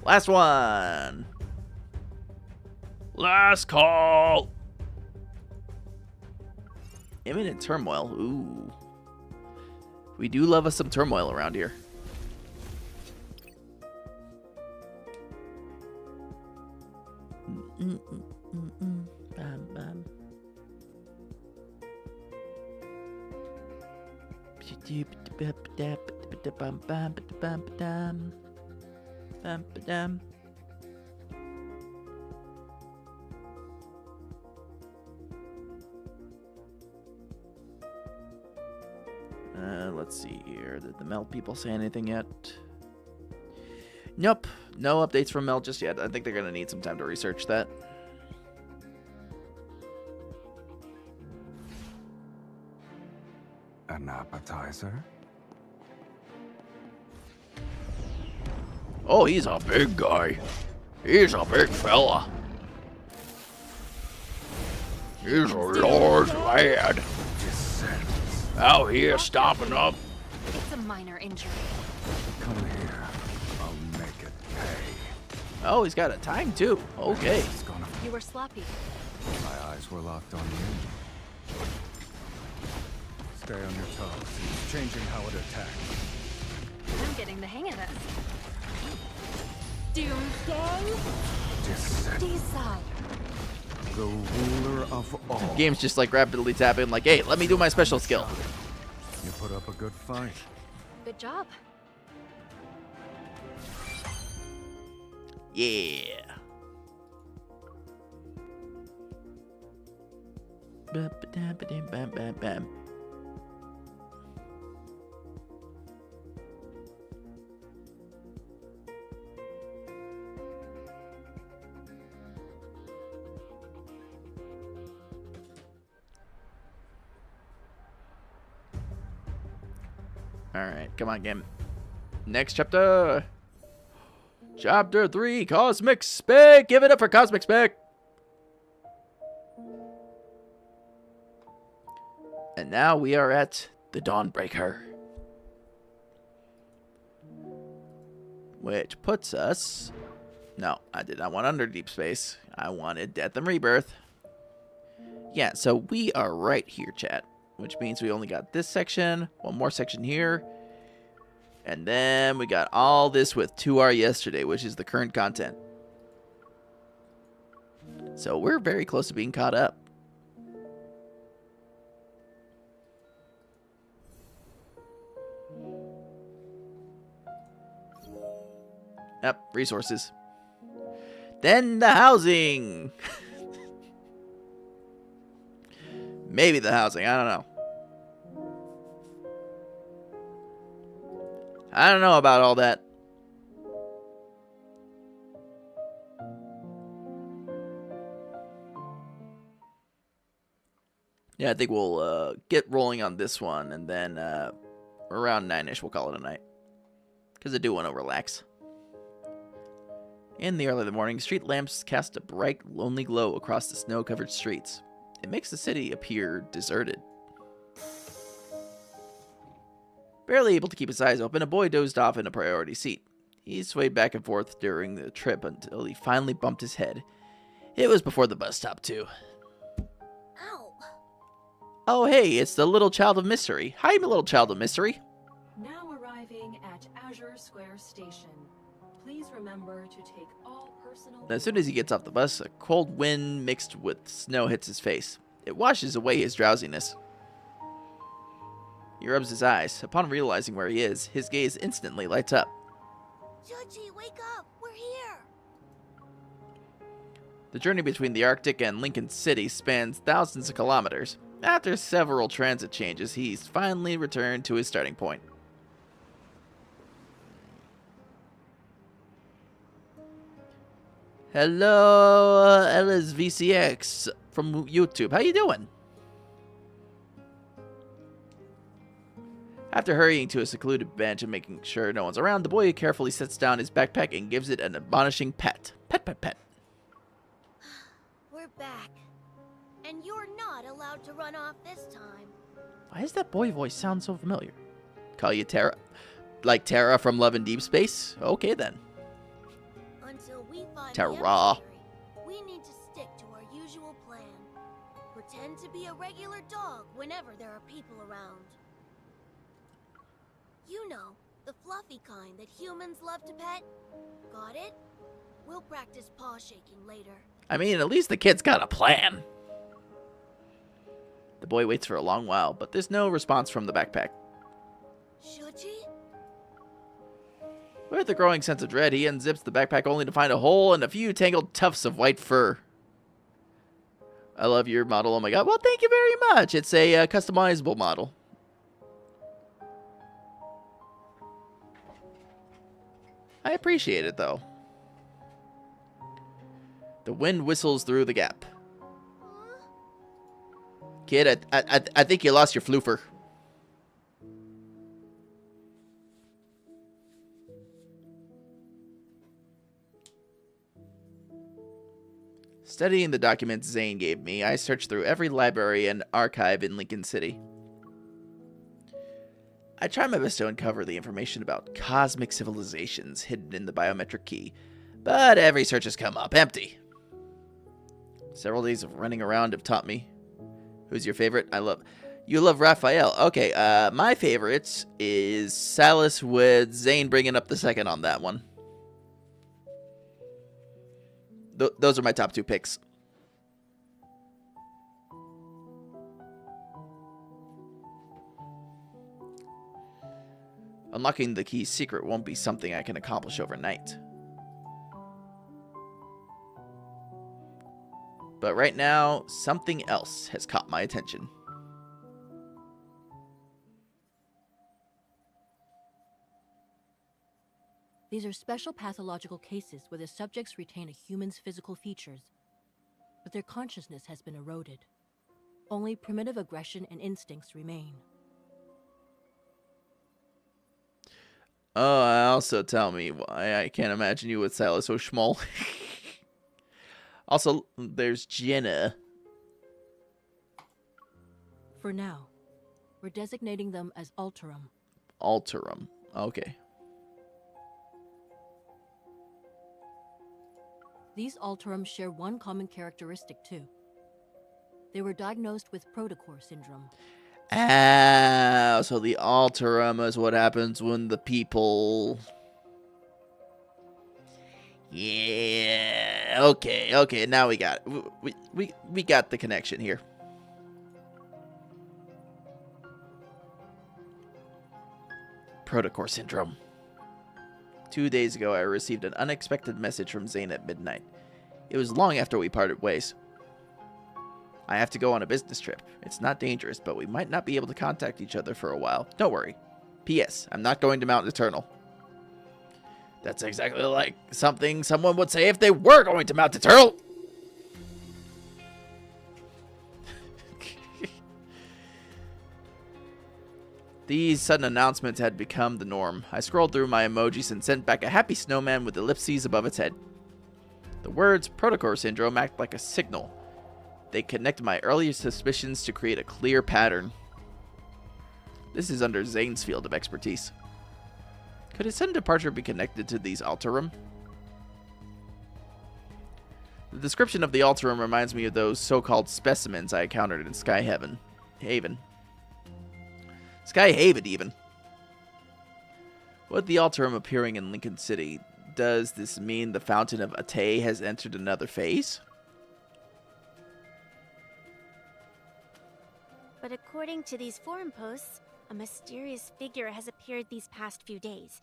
Last one. Last call. Imminent turmoil. Ooh. We do love us some turmoil around here. Bam, bam. Let's see here. Did the Melt people say anything yet? Nope. No updates from Melt just yet. I think they're going to need some time to research that. An appetizer? Oh, he's a big guy. He's a big fella. He's a large lad. Out here stopping up. It's a minor injury. Come here. I'll make it pay. Oh, he's got a time too. Okay. You were sloppy. My eyes were locked on you. Stay on your toes. It's changing how it attacks. I'm getting the hang of this. Doomsday? Desire. The ruler of all. Game's just like rapidly tapping, like, hey, let me do my special skill. You put up a good fight. Good job. Yeah. Bam. Alright, come on, game. Next chapter. Chapter 3, Cosmic Spec. Give it up for Cosmic Spec. And now we are at the Dawnbreaker. Which puts us... No, I did not want under Deepspace. I wanted Death and Rebirth. Yeah, so we are right here, chat. Which means we only got this section, one more section here. And then we got all this with 2R yesterday, which is the current content. So we're very close to being caught up. Yep, resources. Then the housing. Maybe the housing, I don't know. I don't know about all that. Yeah, I think we'll get rolling on this one, and then around 9-ish we'll call it a night. Because I do want to relax. In the early of the morning, street lamps cast a bright, lonely glow across the snow-covered streets. It makes the city appear deserted. Barely able to keep his eyes open, a boy dozed off in a priority seat. He swayed back and forth during the trip until he finally bumped his head. It was before the bus stop, too. Ow. Oh, hey, it's the little child of mystery. Hi, my little child of mystery. Now arriving at Azure Square Station. Please remember to take all personal... As soon as he gets off the bus, a cold wind mixed with snow hits his face. It washes away his drowsiness. He rubs his eyes. Upon realizing where he is, his gaze instantly lights up. Judgy, wake up! We're here! The journey between the Arctic and Lincoln City spans thousands of kilometers. After several transit changes, he's finally returned to his starting point. Hello, Ella's VCX from YouTube. How you doing? After hurrying to a secluded bench and making sure no one's around, the boy carefully sets down his backpack and gives it an admonishing pet. Pet, pet, pet. We're back. And you're not allowed to run off this time. Why does that boy voice sound so familiar? Call you Tara? Like Tara from Love and Deepspace? Okay then. Until we find Tara. the emissary, we need to stick to our usual plan. Pretend to be a regular dog whenever there are people around. You know, the fluffy kind that humans love to pet. Got it? We'll practice paw shaking later. I mean, at least the kid's got a plan. The boy waits for a long while, but there's no response from the backpack. Should he? With a growing sense of dread, he unzips the backpack only to find a hole and a few tangled tufts of white fur. I love your model. Oh my god. Well, thank you very much. It's a customizable model. I appreciate it, though. The wind whistles through the gap. Kid, I think you lost your floofer. Studying the documents Zane gave me, I searched through every library and archive in Lincoln City. I tried my best to uncover the information about cosmic civilizations hidden in the biometric key, but every search has come up empty. Several days of running around have taught me. Who's your favorite? You love Raphael. Okay, my favorites is Salas with Zane bringing up the second on that one. Those are my top two picks. Unlocking the key's secret won't be something I can accomplish overnight. But right now, something else has caught my attention. These are special pathological cases where the subjects retain a human's physical features, but their consciousness has been eroded. Only primitive aggression and instincts remain. Oh, also tell me why I can't imagine you with Silas so small. Also, there's Jenna. For now, we're designating them as Alterum. Alterum. Okay. These Alterum share one common characteristic, too. They were diagnosed with protocore syndrome. Ah, so the Alterum is what happens when the people... Yeah, okay, now we got it. We got the connection here. Protocore syndrome. 2 days ago, I received an unexpected message from Zane at midnight. It was long after we parted ways. I have to go on a business trip. It's not dangerous, but we might not be able to contact each other for a while. Don't worry. P.S. I'm not going to Mount Eternal. That's exactly like something someone would say if they were going to Mount Eternal. These sudden announcements had become the norm. I scrolled through my emojis and sent back a happy snowman with ellipses above its head. The words protocore syndrome act like a signal. They connect my earliest suspicions to create a clear pattern. This is under Zane's field of expertise. Could his sudden departure be connected to these Alterum? The description of the Alterum reminds me of those so-called specimens I encountered in Skyhaven. Skyhaven, even. With the Alterum appearing in Lincoln City, does this mean the Fountain of Ate has entered another phase? But according to these forum posts, a mysterious figure has appeared these past few days.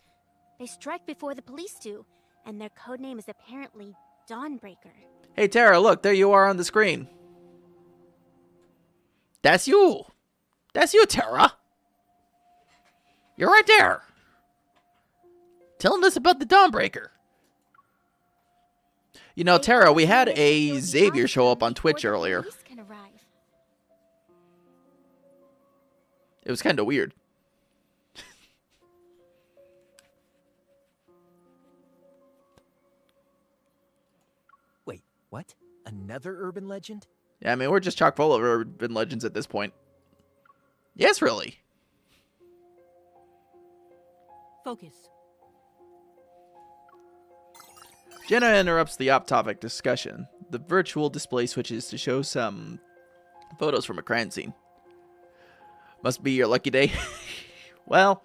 They strike before the police do, and their codename is apparently Dawnbreaker. Hey Tara, look, there you are on the screen. That's you. That's you, Tara. You're right there. Telling us about the Dawnbreaker. You know, Tara, we had a Xavier show up on Twitch earlier. It was kind of weird. Wait, what? Another urban legend? Yeah, I mean, we're just chock full of urban legends at this point. Yes, really. Focus. Jenna interrupts the off-topic discussion. The virtual display switches to show some photos from a crime scene. Must be your lucky day. Well,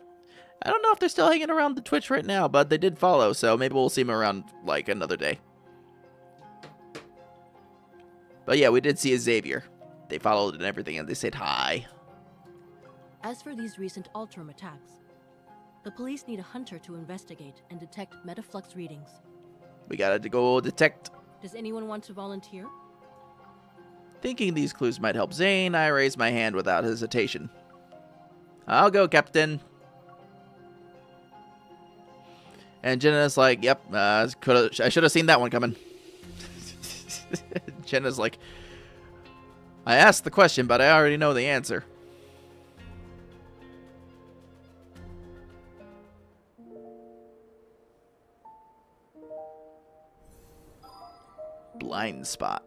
I don't know if they're still hanging around the Twitch right now, but they did follow, so maybe we'll see them around, like, another day. But yeah, we did see a Xavier. They followed and everything, and they said hi. As for these recent Alterum attacks, the police need a hunter to investigate and detect metaflux readings. We gotta go detect. Does anyone want to volunteer? Thinking these clues might help Zane, I raised my hand without hesitation. I'll go, Captain. And Jenna's like, yep, I should have seen that one coming. Jenna's like, I asked the question, but I already know the answer. Blind spot.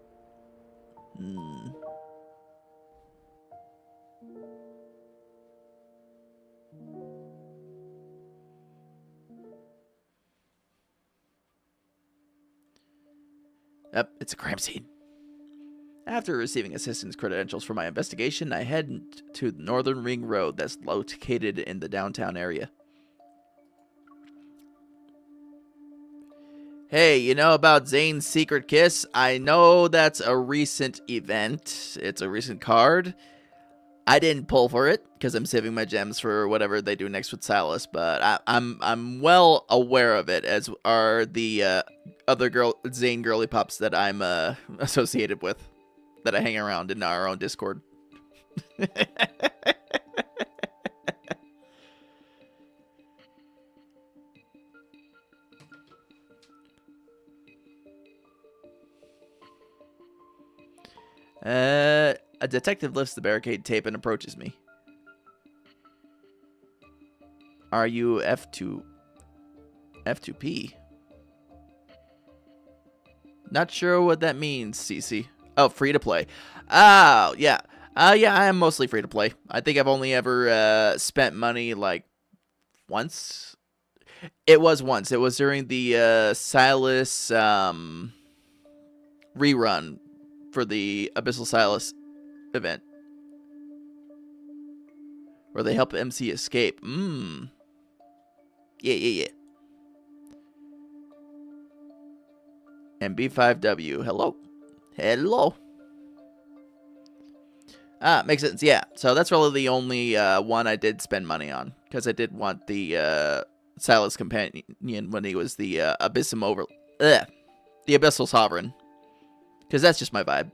Yep, it's a crime scene. After receiving assistance credentials for my investigation, I head to the Northern Ring Road that's located in the downtown area. Hey, you know about Zane's secret kiss? I know that's a recent event. It's a recent card. I didn't pull for it because I'm saving my gems for whatever they do next with Silas, but I'm well aware of it, as are the other Zane girly pops that I'm associated with, that I hang around in our own Discord. A detective lifts the barricade tape and approaches me. Are you F2P. Not sure what that means, CC. Oh, free to play. Oh, yeah. Yeah, I am mostly free to play. I think I've only ever spent money like once. It was once. It was during the Silas rerun for the Abyssal Silas event, where they help MC escape. Yeah. And B5W. Hello. Makes sense. Yeah. So that's really the only one I did spend money on, because I did want the Silas companion when he was the the Abyssal Sovereign, because that's just my vibe.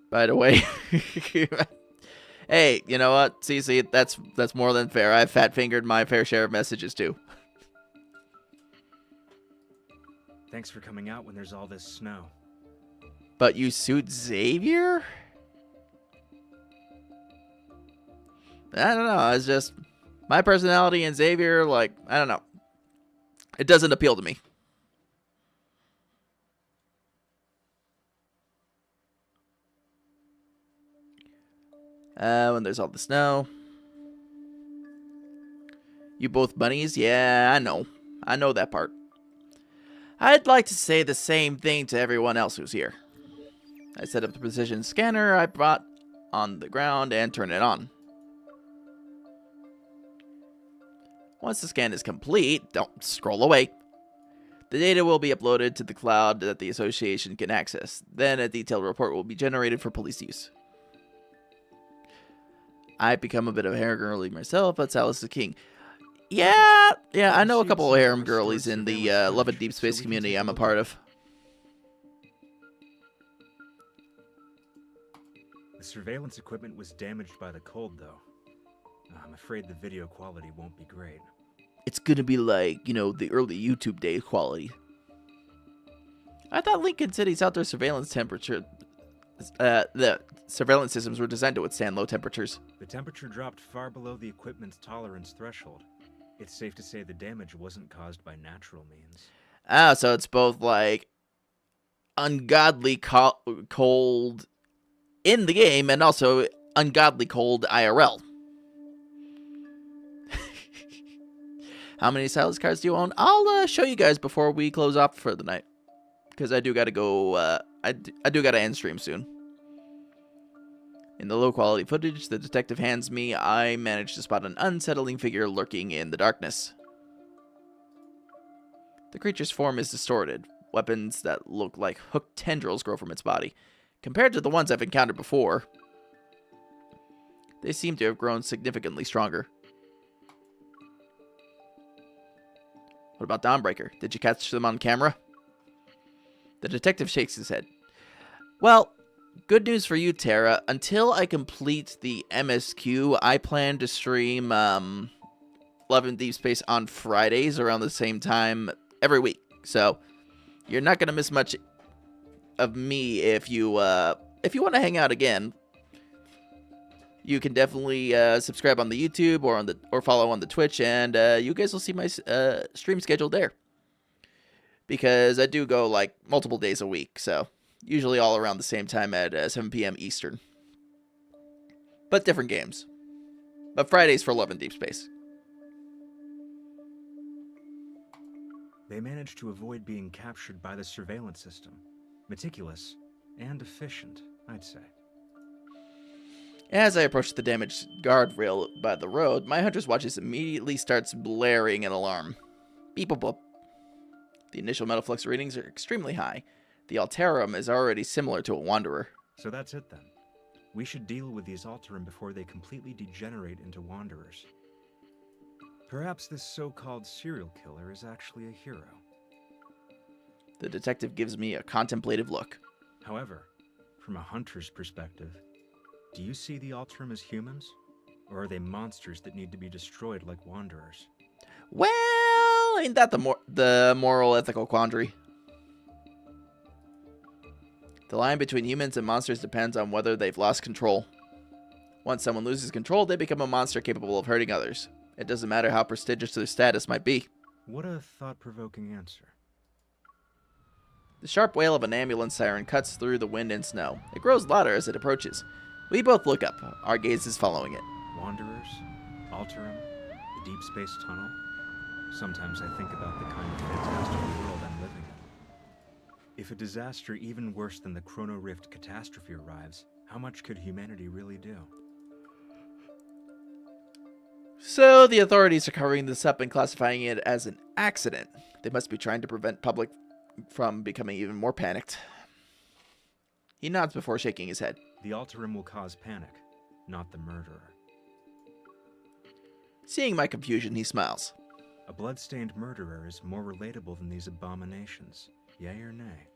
By the way, hey, you know what, CC? That's more than fair. I've fat-fingered my fair share of messages too. Thanks for coming out when there's all this snow. But you suit Xavier? I don't know. It's just my personality and Xavier, like, I don't know. It doesn't appeal to me. When there's all the snow. You both bunnies? Yeah, I know. I know that part. I'd like to say the same thing to everyone else who's here. I set up the precision scanner I brought on the ground and turn it on. Once the scan is complete, don't scroll away. The data will be uploaded to the cloud that the association can access. Then a detailed report will be generated for police use. I've become a bit of a harem girly myself, but Silas is king. Yeah, I know a couple of harem girlies in the Love and Deep Space community I'm a part of. The surveillance equipment was damaged by the cold, though. I'm afraid the video quality won't be great. It's gonna be like, you know, the early YouTube day quality. I thought Lincoln City's outdoor surveillance temperature... the surveillance systems were designed to withstand low temperatures. The temperature dropped far below the equipment's tolerance threshold. It's safe to say the damage wasn't caused by natural means. Ah, so it's both, like, ungodly cold in the game and also ungodly cold IRL. How many Silas cards do you own? I'll show you guys before we close off for the night, because I do gotta go. I do gotta end stream soon. In the low quality footage the detective hands me, I managed to spot an unsettling figure lurking in the darkness. The creature's form is distorted. Weapons that look like hooked tendrils grow from its body. Compared to the ones I've encountered before, they seem to have grown significantly stronger. What about Dawnbreaker? Did you catch them on camera? The detective shakes his head. Well, good news for you, Tara. Until I complete the MSQ, I plan to stream Love and Deep Space on Fridays around the same time every week. So you're not gonna miss much of me if you want to hang out again. You can definitely subscribe on the YouTube or follow on the Twitch, and you guys will see my stream schedule there. Because I do go like multiple days a week, so usually all around the same time at 7 p.m. Eastern. But different games. But Fridays for Love and Deep Space. They managed to avoid being captured by the surveillance system. Meticulous and efficient, I'd say. As I approach the damaged guardrail by the road, my hunter's watches immediately starts blaring an alarm. Beep boop boop. The initial metal flux readings are extremely high. The Alterum is already similar to a Wanderer. So that's it then. We should deal with these Alterum before they completely degenerate into Wanderers. Perhaps this so-called serial killer is actually a hero. The detective gives me a contemplative look. However, from a hunter's perspective, do you see the Alterum as humans? Or are they monsters that need to be destroyed like Wanderers? Well, ain't that the moral ethical quandary? The line between humans and monsters depends on whether they've lost control. Once someone loses control, they become a monster capable of hurting others. It doesn't matter how prestigious their status might be. What a thought-provoking answer. The sharp wail of an ambulance siren cuts through the wind and snow. It grows louder as it approaches. We both look up. Our gaze is following it. Wanderers, Alterum, the Deep Space Tunnel. Sometimes I think about the kind of fantastical world I'm living in. If a disaster even worse than the Chrono Rift catastrophe arrives, how much could humanity really do? So the authorities are covering this up and classifying it as an accident. They must be trying to prevent public from becoming even more panicked. He nods before shaking his head. The Alterum will cause panic, not the murderer. Seeing my confusion, he smiles. A blood-stained murderer is more relatable than these abominations. Yay or nay?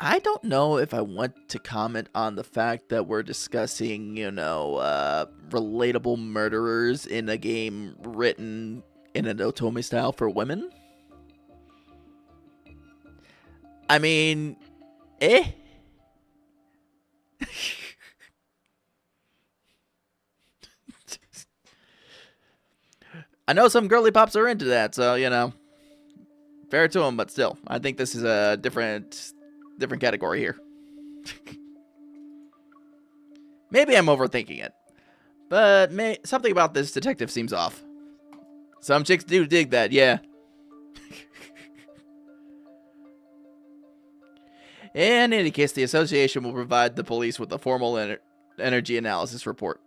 I don't know if I want to comment on the fact that we're discussing, relatable murderers in a game written in an otome style for women. I mean, I know some girly pops are into that, so, fair to them, but still, I think this is a different category here. Maybe I'm overthinking it, but something about this detective seems off. Some chicks do dig that, yeah. In any case, the association will provide the police with a formal energy analysis report.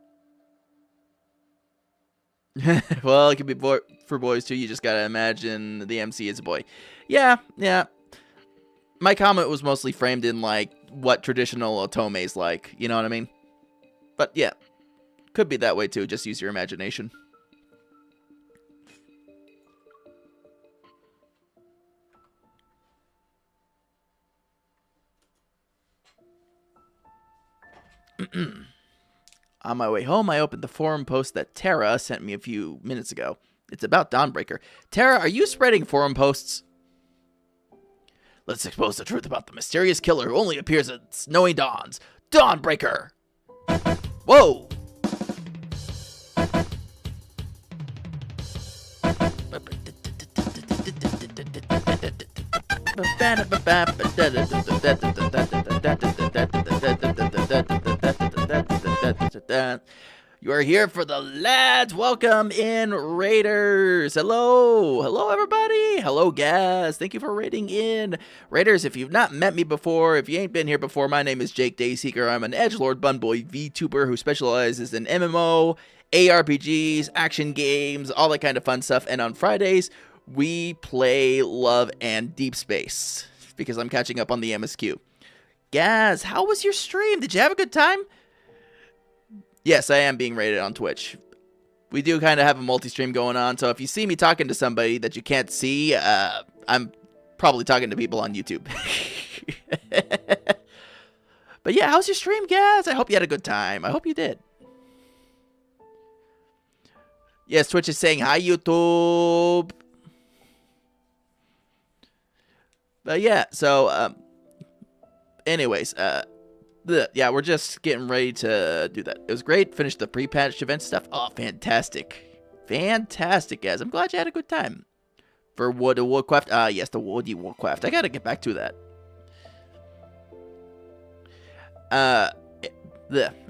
Well, it can be for boys too. You just gotta imagine the MC is a boy. Yeah. My comment was mostly framed in, what traditional otome is like. You know what I mean? But, yeah. Could be that way, too. Just use your imagination. On my way home, I opened the forum post that Tara sent me a few minutes ago. It's about Dawnbreaker. Tara, are you spreading forum posts? Let's expose the truth about the mysterious killer who only appears at snowy dawns. Dawnbreaker! Whoa! You are here for the lads. Welcome in, Raiders. Hello, everybody. Hello, Gaz. Thank you for raiding in. Raiders, if you've not met me before, if you ain't been here before, my name is Jake Dayseeker. I'm an edgelord bunboy Vtuber who specializes in MMO, ARPGs, action games, all that kind of fun stuff. And on Fridays, we play Love and Deepspace because I'm catching up on the MSQ. Gaz, how was your stream? Did you have a good time? Yes, I am being rated on Twitch. We do kind of have a multi-stream going on, so if you see me talking to somebody that you can't see, I'm probably talking to people on YouTube. But yeah, how's your stream, guys? I hope you had a good time. I hope you did. Yes, Twitch is saying, hi, YouTube. But yeah, so, anyways, yeah, we're just getting ready to do that. It was great. Finished the pre-patch event stuff. Oh, fantastic. Fantastic, guys. I'm glad you had a good time. For Woodcraft. Yes, the Woody Woodcraft. I gotta get back to that.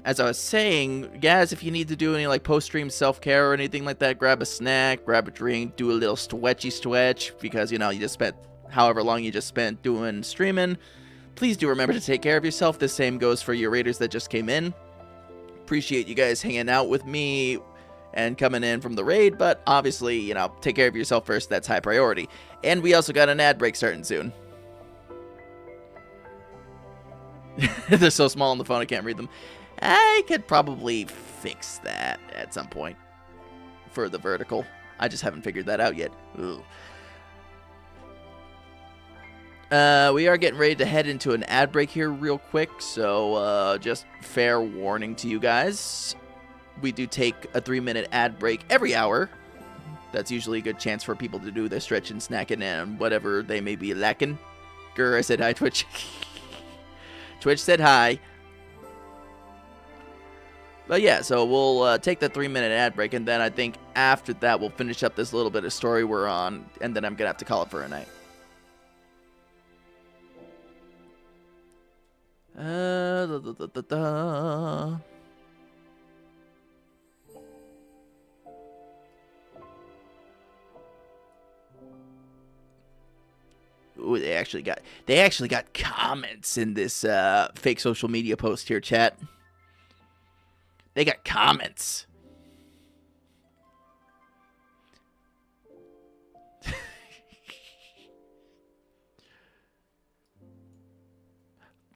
As I was saying, guys, if you need to do any, post-stream self-care or anything like that, grab a snack, grab a drink, do a little stretch, because, you just spent however long you just spent doing streaming. Please do remember to take care of yourself. The same goes for your raiders that just came in. Appreciate you guys hanging out with me and coming in from the raid, but obviously, take care of yourself first. That's high priority. And we also got an ad break starting soon. They're so small on the phone, I can't read them. I could probably fix that at some point for the vertical. I just haven't figured that out yet. Ooh. We are getting ready to head into an ad break here real quick, so just fair warning to you guys. we do take a 3-minute ad break every hour. That's usually a good chance for people to do their stretching, snacking, and whatever they may be lacking. Grr, I said hi, Twitch. Twitch said hi. But yeah, so we'll take the 3-minute ad break, and then I think after that we'll finish up this little bit of story we're on, and then I'm going to have to call it for a night. Ooh, they actually got comments in this fake social media post here, chat. They got comments.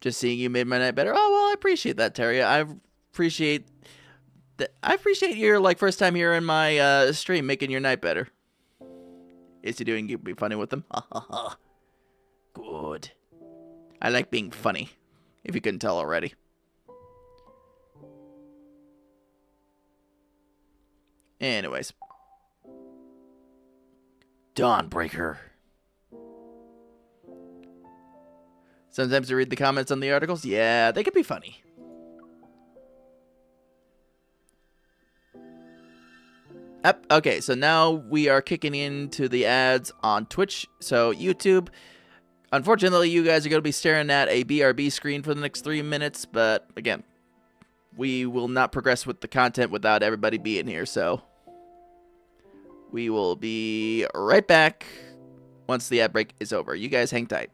Just seeing you made my night better. Oh, well, I appreciate that, Terry. I appreciate that. I appreciate your first time here in my stream making your night better. Is he doing you be funny with them? Ha ha ha. Good. I like being funny, if you couldn't tell already. Anyways. Dawnbreaker. Sometimes I read the comments on the articles. Yeah, they can be funny. Yep, okay, so now we are kicking into the ads on Twitch. So YouTube, unfortunately, you guys are going to be staring at a BRB screen for the next 3 minutes. But again, we will not progress with the content without everybody being here. So we will be right back once the ad break is over. You guys hang tight.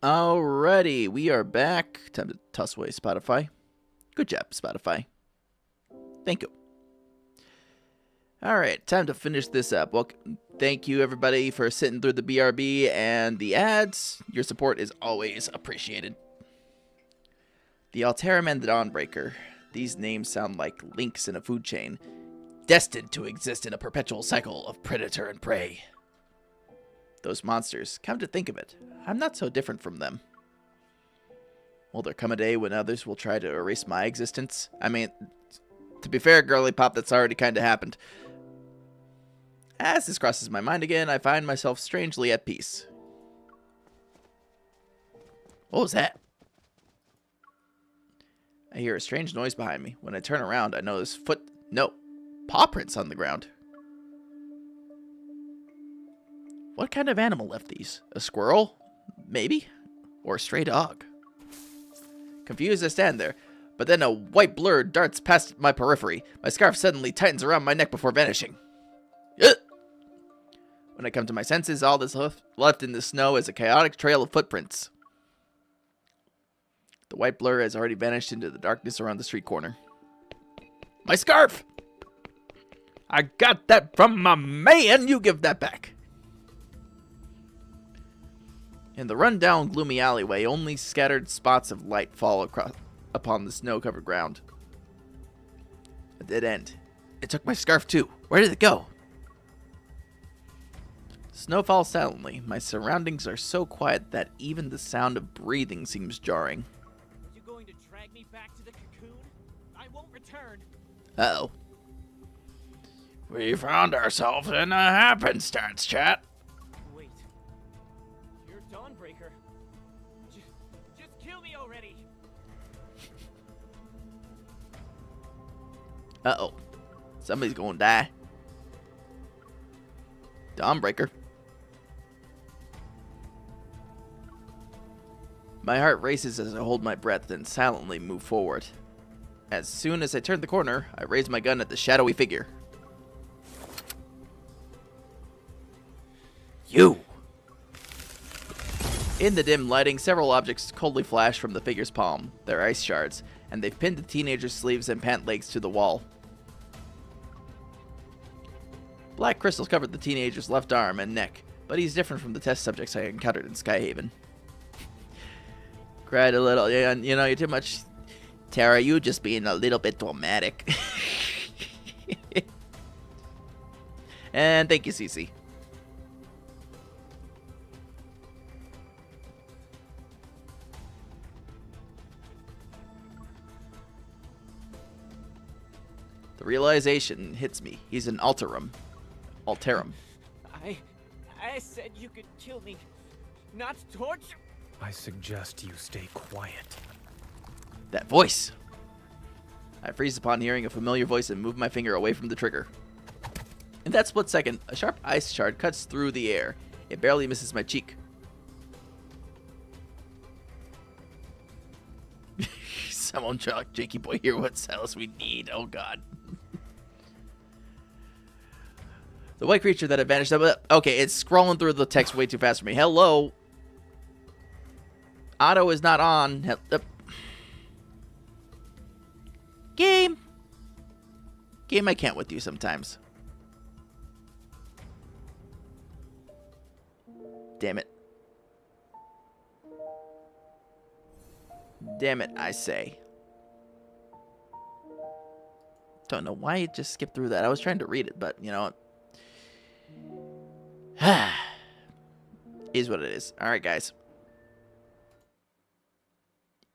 Alrighty, we are back. Time to toss away Spotify. Good job, Spotify. Thank you. Alright, time to finish this up. Well, thank you everybody for sitting through the BRB and the ads. Your support is always appreciated. The Alterum and the Dawnbreaker. These names sound like links in a food chain, destined to exist in a perpetual cycle of predator and prey. Those monsters, come to think of it, I'm not so different from them. Will there come a day when others will try to erase my existence? I mean, to be fair, girly pop, that's already kind of happened. As this crosses my mind again, I find myself strangely at peace. What was that? I hear a strange noise behind me. When I turn around, I notice paw prints on the ground. What kind of animal left these? A squirrel? Maybe? Or a stray dog? Confused, I stand there, but then a white blur darts past my periphery. My scarf suddenly tightens around my neck before vanishing. Ugh! When I come to my senses, all that's left in the snow is a chaotic trail of footprints. The white blur has already vanished into the darkness around the street corner. My scarf! I got that from my man! You give that back! In the run-down, gloomy alleyway, only scattered spots of light fall upon the snow-covered ground. A dead end. It took my scarf, too. Where did it go? Snow falls silently. My surroundings are so quiet that even the sound of breathing seems jarring. Are you going to drag me back to the cocoon? I won't return. Uh-oh. We found ourselves in a happenstance, chat. Wait. You're Dawnbreaker. Just kill me already. Uh-oh. Somebody's gonna die. Dawnbreaker. My heart races as I hold my breath and silently move forward. As soon as I turn the corner, I raise my gun at the shadowy figure. You! In the dim lighting, several objects coldly flash from the figure's palm. They're ice shards, and they've pinned the teenager's sleeves and pant legs to the wall. Black crystals covered the teenager's left arm and neck, but he's different from the test subjects I encountered in Skyhaven. Cried a little. Yeah, you know, you're too much. Tara, you just being a little bit dramatic. And thank you, Cece. The realization hits me. He's an Alterum. I said you could kill me, not torture. I suggest you stay quiet. That voice. I freeze upon hearing a familiar voice and move my finger away from the trigger. In that split second, a sharp ice shard cuts through the air. It barely misses my cheek. Someone shock Jakey Boy here. What else we need? Oh god. The white creature that had vanished. Okay, it's scrolling through the text way too fast for me. Hello. Auto is not on. Game. Game, I can't with you sometimes. Damn it. Damn it, I say. Don't know why it just skipped through that. I was trying to read it, but you know what? Is what it is. Alright, guys.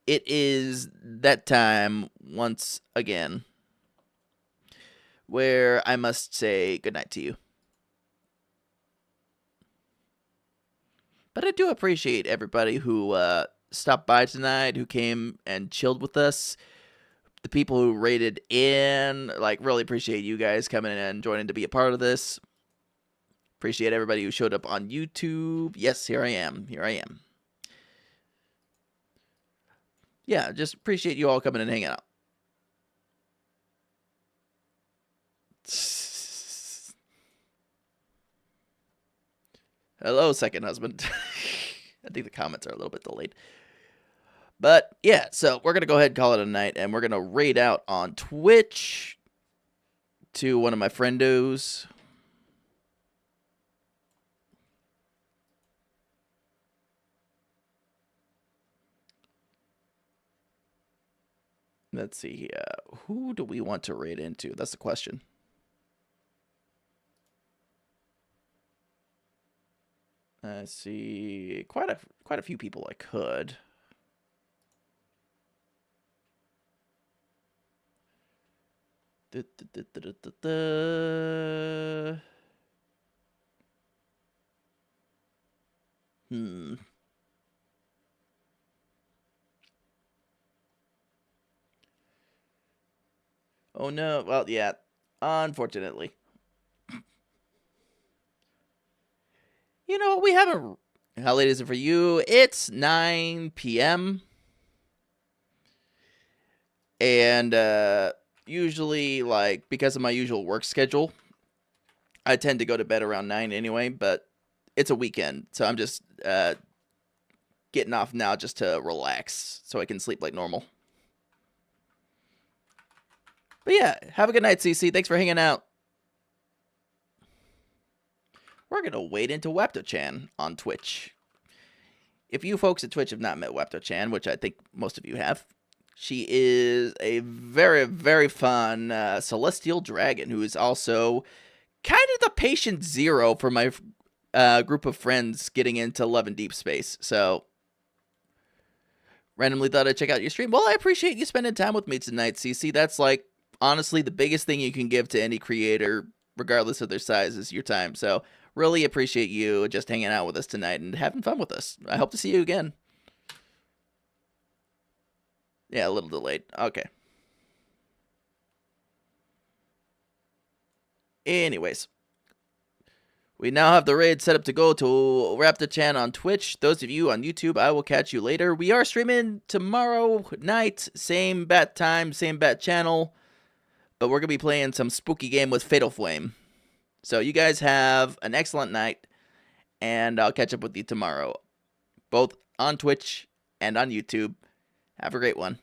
It is that time once again where I must say goodnight to you. But I do appreciate everybody who stopped by tonight, who came and chilled with us. The people who rated in, like, really appreciate you guys coming in and joining to be a part of this. Appreciate everybody who showed up on YouTube. Yes, here I am. Here I am. Yeah, just appreciate you all coming and hanging out. Hello, second husband. I think the comments are a little bit delayed. But, yeah, so we're going to go ahead and call it a night, and we're going to raid out on Twitch to one of my friendos. Let's see. Who do we want to raid into? That's the question. Let's see. Quite a few people I could. Oh no. Well, yeah. Unfortunately. You know, we haven't... How late is it for you? It's 9 p.m. And, usually, like, because of my usual work schedule, I tend to go to bed around 9 anyway, but it's a weekend, so I'm just, getting off now just to relax so I can sleep like normal. But yeah, have a good night, CC. Thanks for hanging out. We're going to wade into Wapto-chan on Twitch. If you folks at Twitch have not met Wapto-chan, which I think most of you have, she is a very, very fun celestial dragon who is also kind of the patient zero for my group of friends getting into Love and Deepspace. So, randomly thought I'd check out your stream. Well, I appreciate you spending time with me tonight, CC. That's like, honestly, the biggest thing you can give to any creator, regardless of their size, is your time. So, really appreciate you just hanging out with us tonight and having fun with us. I hope to see you again. Yeah, a little delayed. Okay. Anyways. We now have the raid set up to go to Raptor-chan on Twitch. Those of you on YouTube, I will catch you later. We are streaming tomorrow night. Same bat time, same bat channel. But we're going to be playing some spooky game with Fatal Flame. So you guys have an excellent night. And I'll catch up with you tomorrow. Both on Twitch and on YouTube. Have a great one.